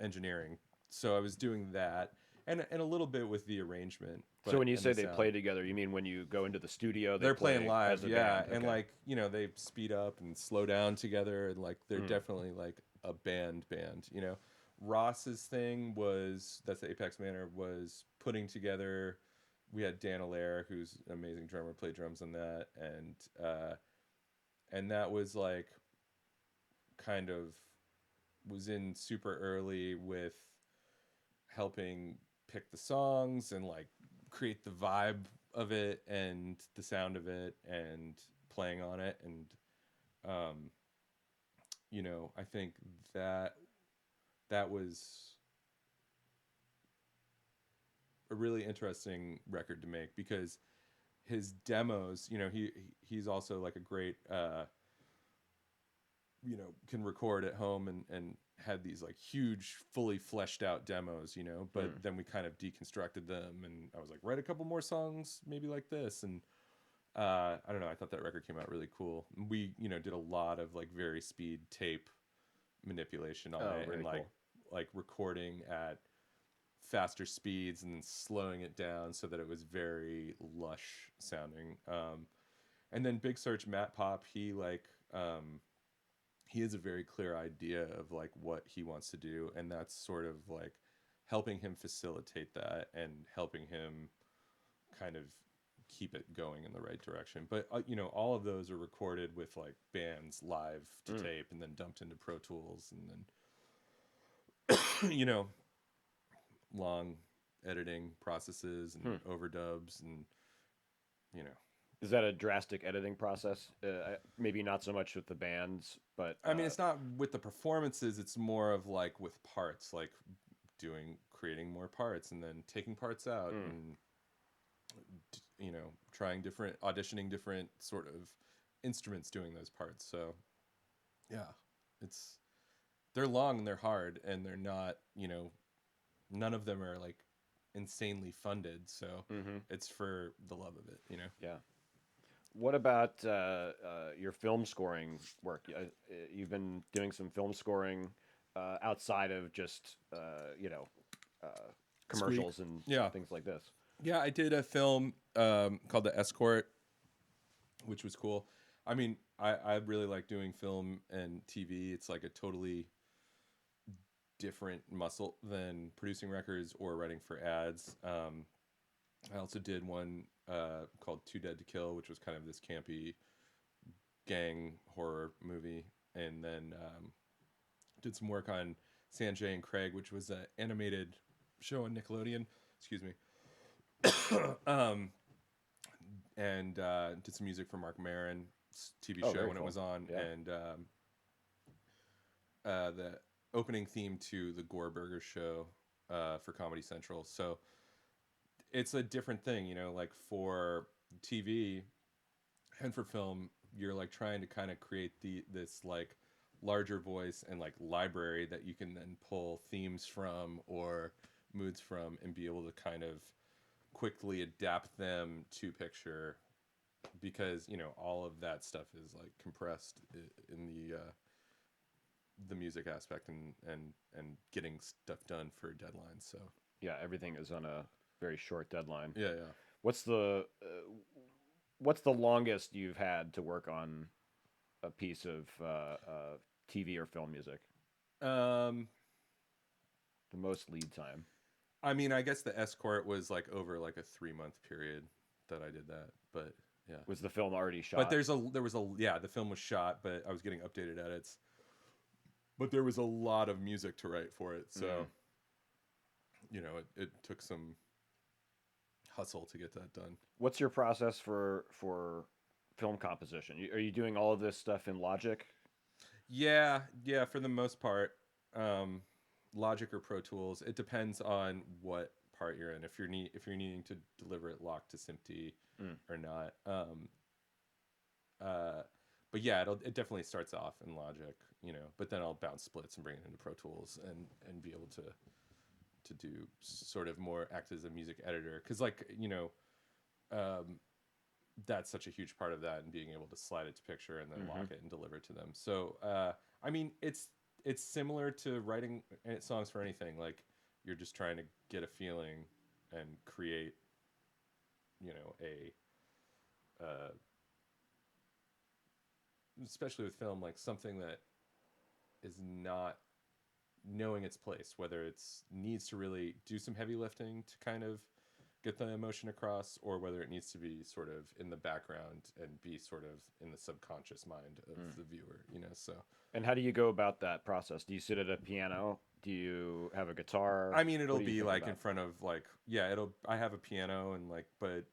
engineering. So I was doing that, and a little bit with the arrangement, So but when you and say the they sound. play together, you mean when you go into the studio, they They're playing play live, as a yeah, band? and Okay. like, you know, they speed up and slow down together, and like they're Mm. definitely like a band, you know. Ross's thing was, that's the Apex Manor, was putting together. We had Dan Allaire, who's an amazing drummer, played drums on that, and that was like kind of was in super early with helping pick the songs and like create the vibe of it and the sound of it and playing on it, and um you know, I think that that was a really interesting record to make because his demos, you know, he's also like a great can record at home and had these like huge, fully fleshed out demos, but then we kind of deconstructed them, and I was like, write a couple more songs, maybe like this. And I don't know, I thought that record came out really cool. We, did a lot of like very speed tape manipulation on it, really and cool. like recording at faster speeds and then slowing it down so that it was very lush sounding. And then Big Search Matt Pop, he has a very clear idea of like what he wants to do, and that's sort of like helping him facilitate that and helping him kind of keep it going in the right direction. But all of those are recorded with like bands live to tape and then dumped into Pro Tools, and then long editing processes and overdubs, and Is that a drastic editing process? Maybe not so much with the bands, but I mean, it's not with the performances, it's more of like with parts, like creating more parts and then taking parts out, and auditioning different sort of instruments doing those parts. So yeah, they're long and they're hard, and they're not, none of them are like insanely funded, so it's for the love of it. Yeah. What about your film scoring work? You've been doing some film scoring outside of just commercials Squeak. and Yeah. things like this. Yeah, I did a film called The Escort, which was cool. I mean, I really like doing film and TV. It's like a totally different muscle than producing records or writing for ads. I also did one called Too Dead to Kill, which was kind of this campy gang horror movie. And then did some work on Sanjay and Craig, which was an animated show on Nickelodeon. Excuse me. And did some music for Mark Maron's TV show when it was on. Yeah. And the opening theme to the Gorburger show for Comedy Central. So it's a different thing, like for TV and for film, you're like trying to kind of create this like larger voice and like library that you can then pull themes from or moods from and be able to kind of quickly adapt them to picture, because all of that stuff is like compressed in the music aspect and getting stuff done for deadlines. So Yeah, everything is on a very short deadline. yeah. What's the longest you've had to work on a piece of TV or film music? The most lead time. I mean, I guess The Escort was like over like a 3-month period that I did that, but yeah. Was the film already shot? But the film was shot, but I was getting updated edits. But there was a lot of music to write for it, so it took some hustle to get that done. What's your process for film composition? Are you doing all of this stuff in Logic? Yeah, for the most part. Logic or Pro Tools. It depends on what part you're in. If you're needing to deliver it locked to SMPTE or not. But yeah, it definitely starts off in Logic, but then I'll bounce splits and bring it into Pro Tools and be able to do sort of more act as a music editor, because that's such a huge part of that, and being able to slide it to picture and then lock it and deliver it to them. So I mean, it's similar to writing songs for anything. Like, you're just trying to get a feeling and create, especially with film, like something that is not knowing its place, whether it's needs to really do some heavy lifting to kind of get the emotion across, or whether it needs to be sort of in the background and be sort of in the subconscious mind of the viewer, so. And how do you go about that process? Do you sit at a piano? Do you have a guitar? I mean, it'll be like in front of like, I have a piano and like, but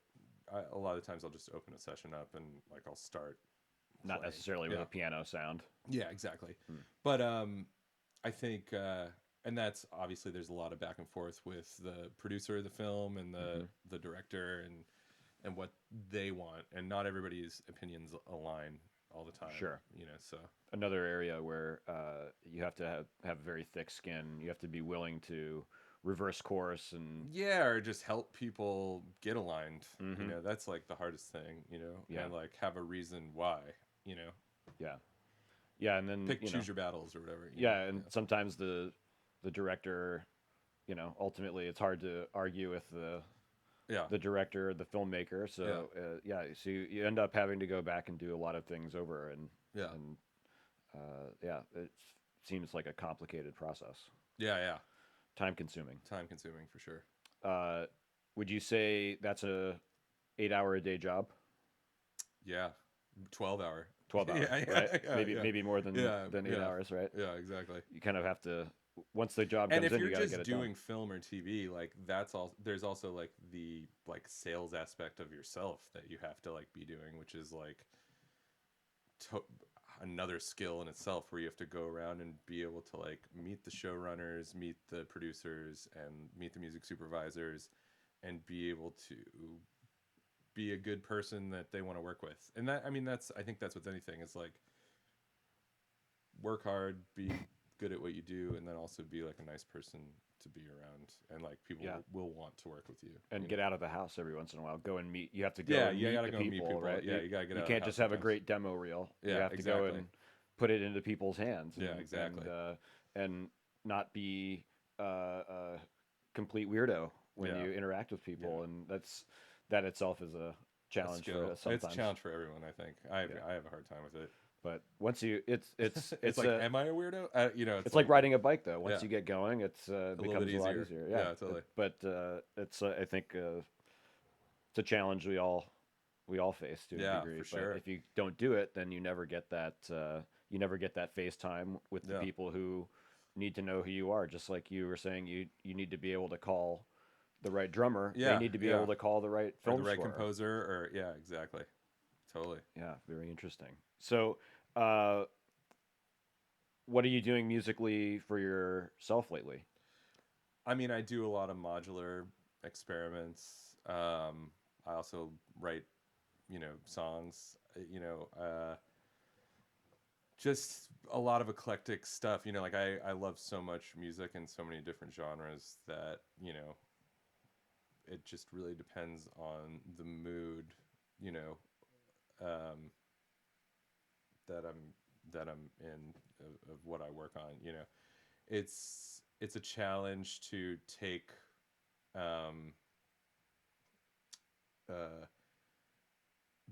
a lot of times I'll just open a session up and like I'll start not playing. Necessarily with a piano sound. Yeah, exactly. But I think and that's obviously, there's a lot of back and forth with the producer of the film and the director and what they want, and not everybody's opinions align all the time. Sure. You know, so Another area where you have to have very thick skin. You have to be willing to reverse course and yeah, or just help people get aligned. You hmm know, that's like the hardest thing. You know, yeah, and like have a reason why. You know, yeah, yeah, and then choose your battles or whatever. You know, yeah, and sometimes the director, ultimately it's hard to argue with yeah, the director, the filmmaker. yeah, So yeah, so you end up having to go back and do a lot of things over, yeah, and yeah, it seems like a complicated process, yeah, yeah. time consuming. Time consuming for sure. Uh, would you say that's a 8 hour a day job? Yeah, 12 hour. 12 hour, Yeah, right? yeah, yeah, Maybe yeah, maybe more than yeah, than eight yeah, hours, right? yeah. Exactly. You kind of have to once the job And comes if in, you you're got to get just it done. doing film or TV, like that's all. There's also like the like sales aspect of yourself that you have to like be doing, which is like to- another skill in itself, where you have to go around and be able to like meet the showrunners, meet the producers, and meet the music supervisors, and be able to be a good person that they want to work with. And that, I mean, that's, I think that's with anything. It's like work hard, be good at what you do, and then also be like a nice person to be around, and like people Yeah, will want to work with you. and You get know? out of the house every once in a while. Go and meet. You have to go Yeah, and you meet gotta the go meet people, people. right? Yeah, You you gotta get you out of the can't house just have a sometimes. great demo reel. You Yeah, have to go exactly. and put it into people's hands, Yeah, exactly. and not be a complete weirdo when Yeah, you interact with yeah. people, and that itself is a A challenge for skill. us It's a sometimes. challenge for everyone. I think. Yeah, I have a hard time with it. but once you, It's like, am I a weirdo? You know, it's it's like like, riding a bike though. Once yeah, you get going, it's a little bit becomes a lot easier. easier. Yeah, Yeah, totally. but it's I think it's a challenge we all face to a Yeah, degree. for But sure. if you don't do it, then you never get that face time with the Yeah, people who need to know who you are. Just like you were saying, you need to be able to call the right drummer. They yeah, need to be yeah. able to call the right Or the film right scorer. composer, or yeah, exactly, totally. Yeah, very interesting. So, uh, what are you doing musically for yourself lately? I mean, I do a lot of modular experiments. I also write, songs. Just a lot of eclectic stuff. Like I love so much music and so many different genres that it just really depends on the mood. You know, um, that I'm in, of what I work on. It's a challenge to take um, uh,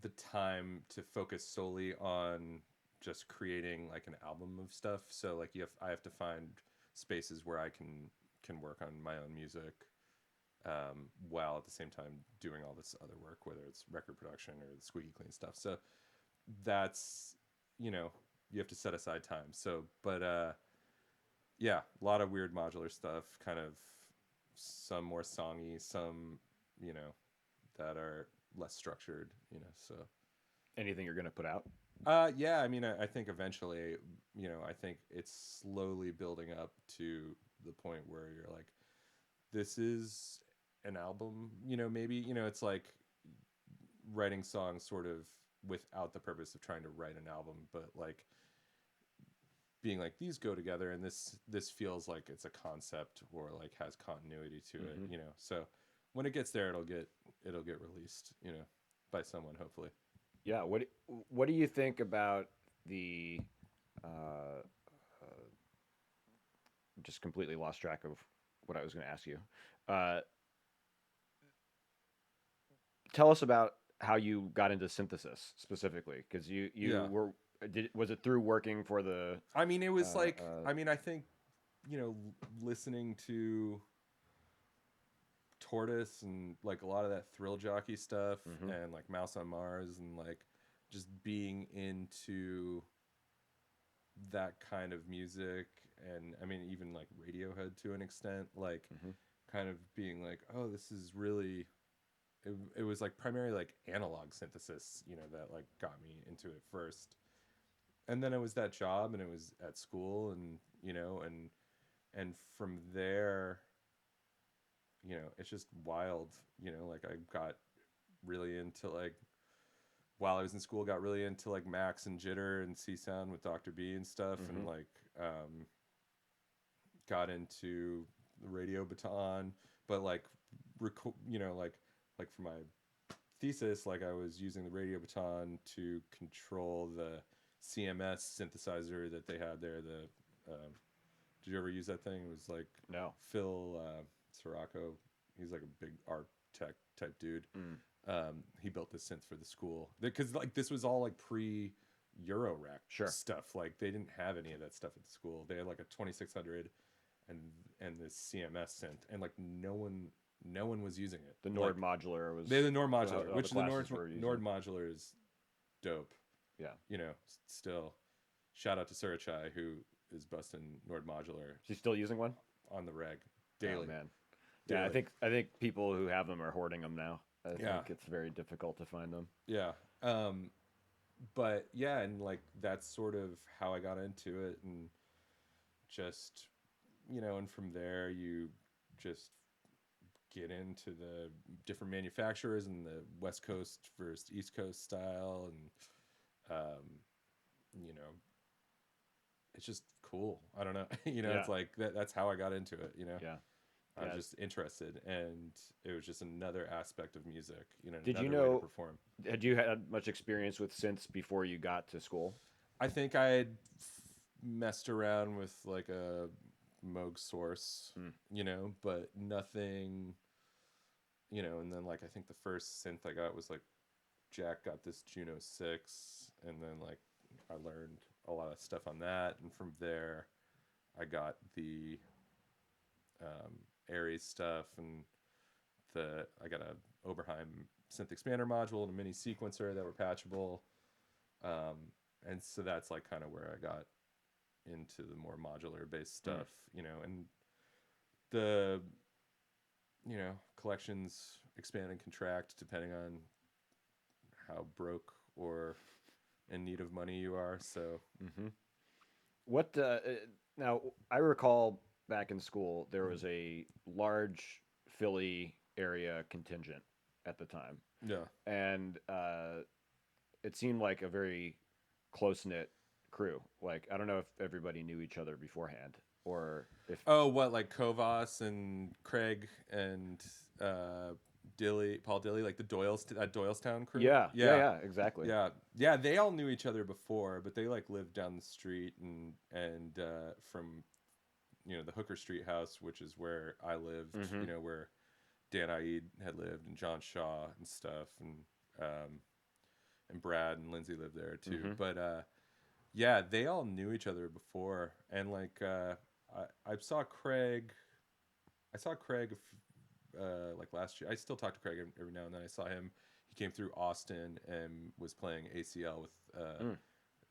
the time to focus solely on just creating like an album of stuff. So like I have to find spaces where I can work on my own music, while at the same time doing all this other work, whether it's record production or the Squeaky Clean stuff. So that's you know you have to set aside time. So, but yeah, a lot of weird modular stuff, kind of some more songy, some that are less structured. So Anything you're going to put out? yeah, I mean, I think eventually, I think it's slowly building up to the point where you're like, this is an album. Maybe it's like writing songs sort of without the purpose of trying to write an album, but like being like, these go together, and this feels like it's a concept, or like has continuity to it. Mm-hmm. So when it gets there, it'll get released, by someone, hopefully. Yeah. What do you think about the? Uh, just completely lost track of what I was going to ask you. Uh, Tell us about how you got into synthesis specifically, because you Yeah, were was it through working for the? I mean, it Uh, was like, uh, I mean, I think listening to Tortoise and like a lot of that thrill jockey stuff, mm-hmm, and like Mouse on Mars, and like just being into that kind of music, and I mean even like Radiohead to an extent, like mm-hmm. kind of being like, oh, this is really, it was like primarily like analog synthesis, that like got me into it first. And then it was that job, and it was at school, and and from there, it's just wild. Like I got really into like while I was in school, got really into like Max and Jitter and C Sound with Dr. B and stuff, and like got into the radio baton, but like like for my thesis, like I was using the radio baton to control the CMS synthesizer that they had there. Did you ever use that thing? It was like No. Phil Sirocco. He's like a big art tech type dude. He built this synth for the school because like this was all like pre Eurorack stuff. Like they didn't have any of that stuff at the school. They had like a 2600 and this CMS synth, and like no one was using it. The Nord modular was. They the Nord modular, which the Nord modular is dope. Yeah, you know, still shout out to Surachai who is busting Nord modular. She's still using one on the reg daily. Oh, man. Daily. Yeah, I think people who have them are hoarding them now. I think it's very difficult to find them. Yeah. But yeah, and like that's sort of how I got into it, and just, you know, and from there you just get into the different manufacturers and the West Coast versus East Coast style, and you know, it's just cool. I don't know. You know, it's like that's how I got into it, you know. Yeah. I was just interested, and it was just another aspect of music, you know. Did you know? Way to perform. Had you had much experience with synths before you got to school? I think I had messed around with like a Moog Source, you know, but nothing, you know. And then like I think the first synth I got was like Jack got this Juno 6, and then like I learned a lot of stuff on that, and from there I got the Aries stuff, and I got a Oberheim synth expander module and a mini sequencer that were patchable, and so that's like kind of where I got into the more modular based stuff, you know. And the, you know, collections expand and contract depending on how broke or in need of money you are. So what now I recall back in school there was a large Philly area contingent at the time, and it seemed like a very close-knit crew. Like I don't know if everybody knew each other beforehand, or if like Kovas and Craig and Paul Dilly, like the Doylestown crew. Yeah, exactly. Yeah, they all knew each other before, but they like lived down the street and from, you know, the Hooker Street house, which is where I lived, you know, where Dan Aid had lived, and John Shaw and stuff, and Brad and Lindsay lived there too. But yeah, they all knew each other before, and like I saw Craig. Like last year. I still talk to Craig every now and then. I saw him. He came through Austin and was playing ACL with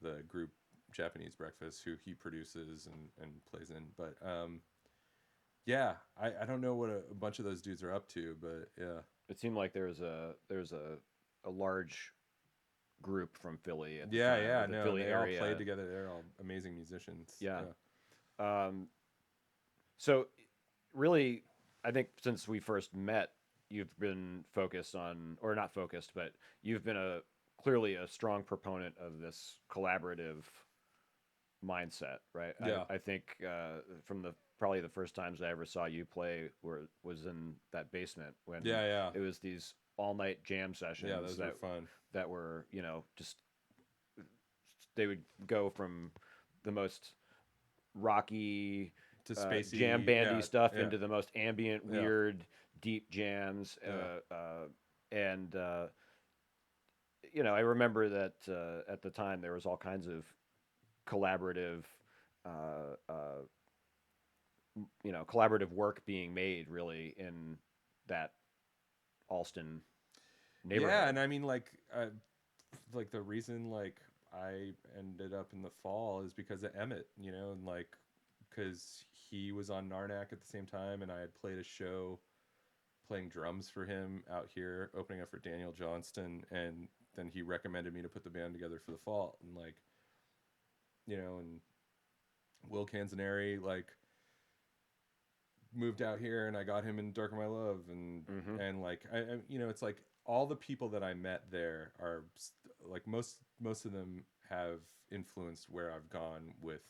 the group Japanese Breakfast, who he produces and plays in. But yeah, I don't know what a bunch of those dudes are up to, but yeah, it seemed like there's a large group from Philly. Philly area. All played together. They're all amazing musicians. Yeah. So really, I think since we first met, you've been focused on, or not focused, but you've been clearly a strong proponent of this collaborative mindset, right? Yeah. I think from probably the first times I ever saw you play was in that basement when it was these all-night jam sessions. Yeah, those were fun. That were, you know, just they would go from the most rocky to spacey jam bandy stuff into the most ambient, weird, deep jams, and you know, I remember that at the time there was all kinds of collaborative, you know, collaborative work being made really in that Alston neighborhood. Yeah, and I mean, like the reason like I ended up in the Fall is because of Emmett, you know, and like because he was on Narnak at the same time, and I had played a show playing drums for him out here, opening up for Daniel Johnston, and then he recommended me to put the band together for the Fall, and like, you know, and Will Canzaneri like moved out here, and I got him in Dark of My Love, and and like I you know, it's like all the people that I met there are like most of them have influenced where I've gone with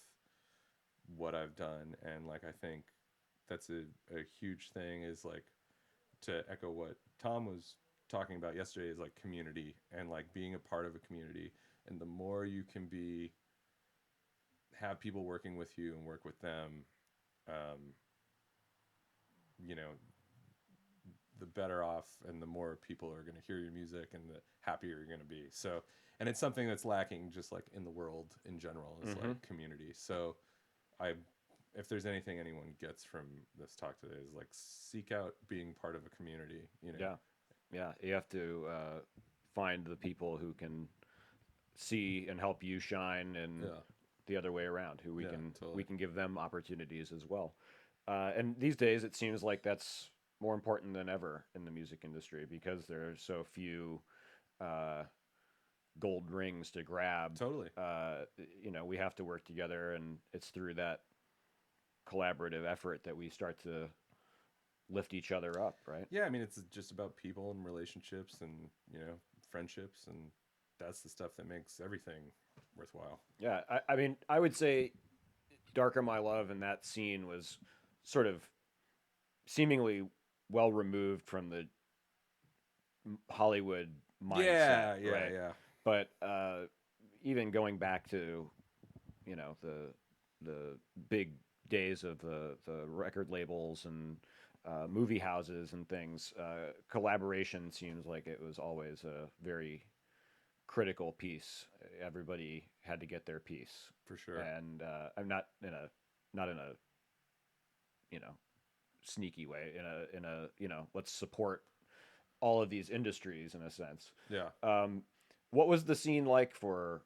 what I've done, and like I think that's a huge thing, is like, to echo what Tom was talking about yesterday, is like community and like being a part of a community. And the more you can be, have people working with you and work with them, um, you know, the better off and the more people are going to hear your music and the happier you're going to be. So, and it's something that's lacking just like in the world in general, is like community. So I, if there's anything anyone gets from this talk today, is like seek out being part of a community, you know? Yeah. Yeah. You have to find the people who can see and help you shine, and Yeah. the other way around, who Yeah, totally. we can give them opportunities as well. And these days, it seems like that's more important than ever in the music industry, because there are so few uh, gold rings to grab. Totally. You know, we have to work together, and it's through that collaborative effort that we start to lift each other up, right? Yeah, I mean, it's just about people and relationships and, you know, friendships, and that's the stuff that makes everything worthwhile. Yeah, I mean, I would say Darker My Love and that scene was sort of seemingly well removed from the Hollywood mindset, Yeah, yeah, right? yeah. But even going back to, you know, the big days of the record labels and movie houses and things, collaboration seems like it was always a very critical piece. Everybody had to get their piece, For sure. and I'm not in a, you know, sneaky way, in a, you know, let's support all of these industries in a sense. Yeah. What was the scene like for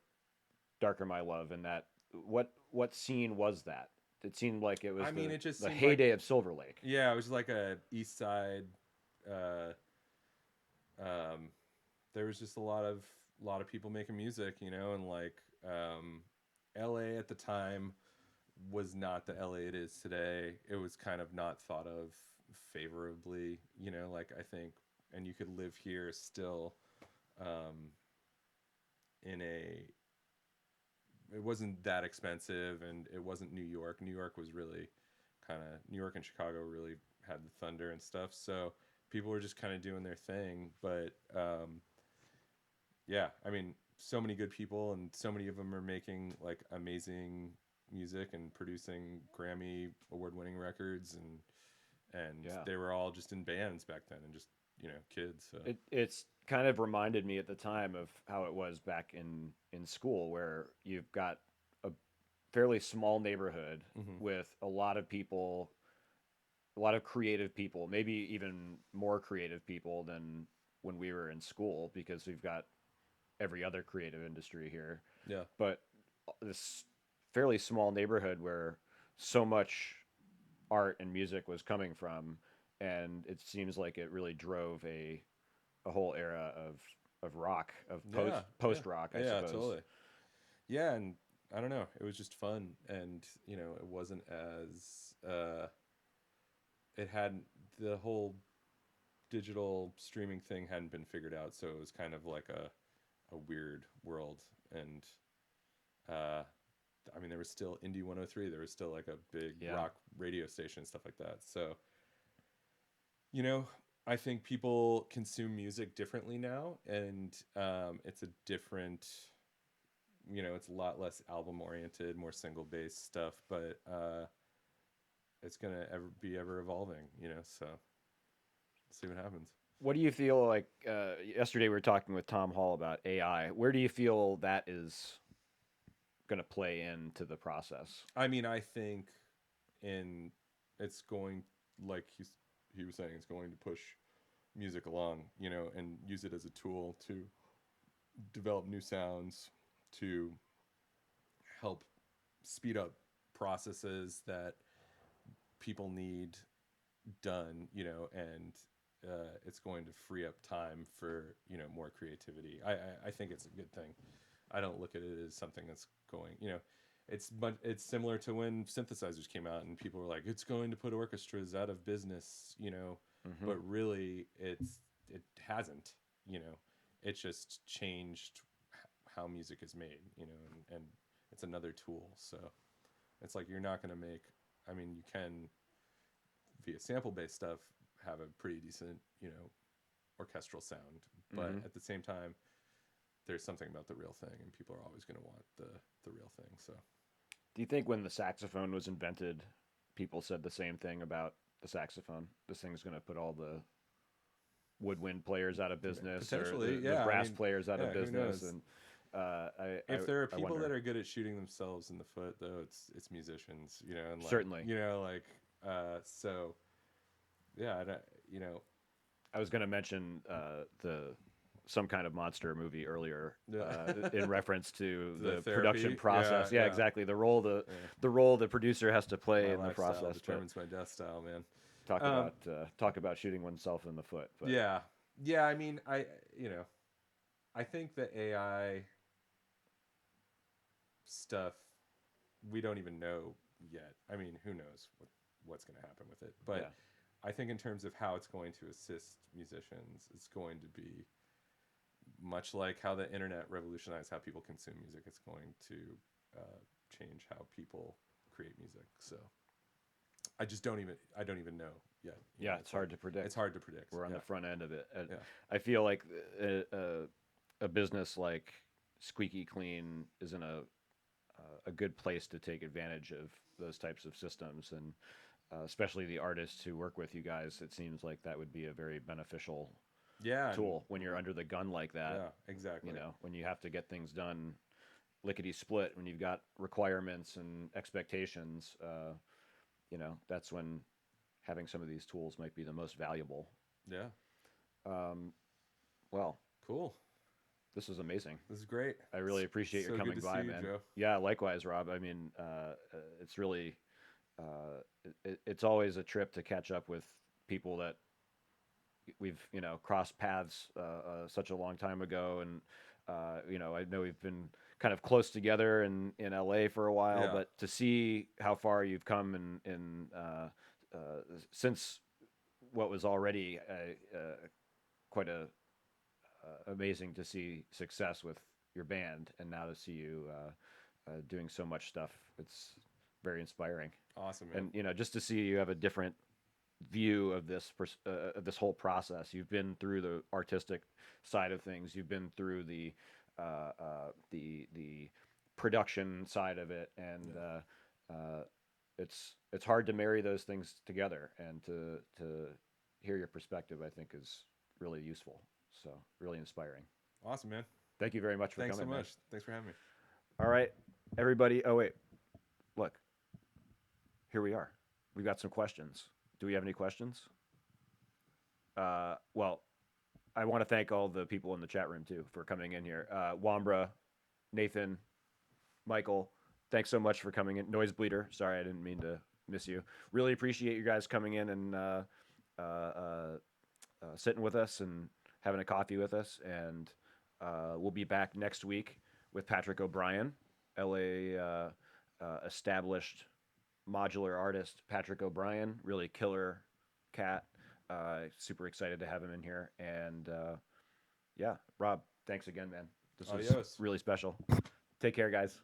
Darker My Love? And that, what scene was that? It seemed like it was I mean, it just the seemed like, heyday of Silver Lake. yeah, it was like a East Side. Uh, um, there was just a lot of people making music, you know, and like L.A. at the time was not the LA it is today. It was kind of not thought of favorably, you know, like I think, and you could live here still, um, in a, it wasn't that expensive, and it wasn't New York. New York was really kind of, New York and Chicago really had the thunder and stuff. So people were just kind of doing their thing. But yeah, I mean, so many good people, and so many of them are making like amazing music and producing Grammy award winning records, and Yeah. they were all just in bands back then, and just, you know, kids. So It's kind of reminded me at the time of how it was back in school, where you've got a fairly small neighborhood hmm. with a lot of people, a lot of creative people, maybe even more creative people than when we were in school, because we've got every other creative industry here. Yeah. But this fairly small neighborhood where so much art and music was coming from, and it seems like it really drove a whole era of rock, of Yeah. Yeah. post rock, I Yeah. suppose. Totally. Yeah, and I don't know. It was just fun, and you know, it wasn't as it hadn't, the whole digital streaming thing hadn't been figured out, so it was kind of like a weird world. And uh, I mean, there was still Indie 103. There was still like a big Yeah, rock radio station and stuff like that. So, you know, I think people consume music differently now, and it's a different, you know, it's a lot less album oriented, more single based stuff, but it's gonna be ever evolving, you know. So see what happens. what do you feel like? Yesterday we were talking with Tom Hall about AI. Where do you feel that is going to play into the process? I mean, I think in, it's going, like he was saying, it's going to push music along, you know, and use it as a tool to develop new sounds, to help speed up processes that people need done, you know, and it's going to free up time for, you know, more creativity. I think it's a good thing. I don't look at it as something that's going, you know, but it's similar to when synthesizers came out and people were like, it's going to put orchestras out of business, you know, Mm-hmm. but really it hasn't. you know, it just changed how music is made, you know, and it's another tool. So it's like you're not going to make, I mean, you can via sample based stuff have a pretty decent, you know, orchestral sound, but at the same time, there's something about the real thing, and people are always going to want the real thing. So, Do you think when the saxophone was invented, people said the same thing about the saxophone? This thing's going to put all the woodwind players out of business, or potentially, the yeah. I brass mean, players out of yeah, who business, knows? and If there are I people wonder. that are good at shooting themselves in the foot, though, it's musicians, you know, and like, Certainly, you know, like, so yeah, I don't, you know, I was going to mention the some kind of monster movie earlier yeah. in reference to The the production therapy, process. Yeah, yeah. exactly. Yeah. The role the producer has to play My in the lifestyle process. But determines my death style, man. Um, talk about shooting oneself in the foot. But yeah, yeah. I mean, you know, I think the AI stuff we don't even know yet. I mean, who knows what's going to happen with it? But yeah, I think in terms of how it's going to assist musicians, it's going to be much like how the internet revolutionized how people consume music. It's going to change how people create music. So I don't even know yet. You know, yeah, it's hard to it's predict. hard to predict. We're on Yeah, the front end of it. And yeah, I feel like a business like Squeaky Clean is in a good place to take advantage of those types of systems, and especially the artists who work with you guys. It seems like that would be a very beneficial yeah, and tool when you're under the gun like that. yeah, exactly. You know, when you have to get things done lickety split, when you've got requirements and expectations. You know, that's when having some of these tools might be the most valuable. Yeah, Um, well, cool. this is amazing. This is great. I really appreciate your So good coming to see by, you, man. Joe. Yeah, likewise, Rob. I mean, it's really, it's always a trip to catch up with people that we've, you know, crossed paths such a long time ago, and you know, I know we've been kind of close together in LA for a while, Yeah, but to see how far you've come since what was already quite a amazing to see success with your band, and now to see you doing so much stuff. It's very inspiring, awesome, man. and you know, just to see you have a different view of of this whole process. You've been through the artistic side of things. You've been through the production side of it, and Yeah, it's hard to marry those things together. And to hear your perspective, I think, is really useful. So really inspiring. awesome, man. Thank you very much for Thanks so coming, man. much. Thanks for having me. All right, everybody. Oh wait, look, here we are. We've got some questions. Do we have any questions? Well, I want to thank all the people in the chat room too for coming in here. Wambra, Nathan, Michael, thanks so much for coming in. Noise Bleeder, sorry I didn't mean to miss you. Really appreciate you guys coming in and sitting with us and having a coffee with us. And we'll be back next week with Patrick O'Brien, LA established modular artist Patrick O'Brien, really killer cat. Super excited to have him in here. And yeah, Rob, thanks again, man. This was Adios. really special. Take care, guys.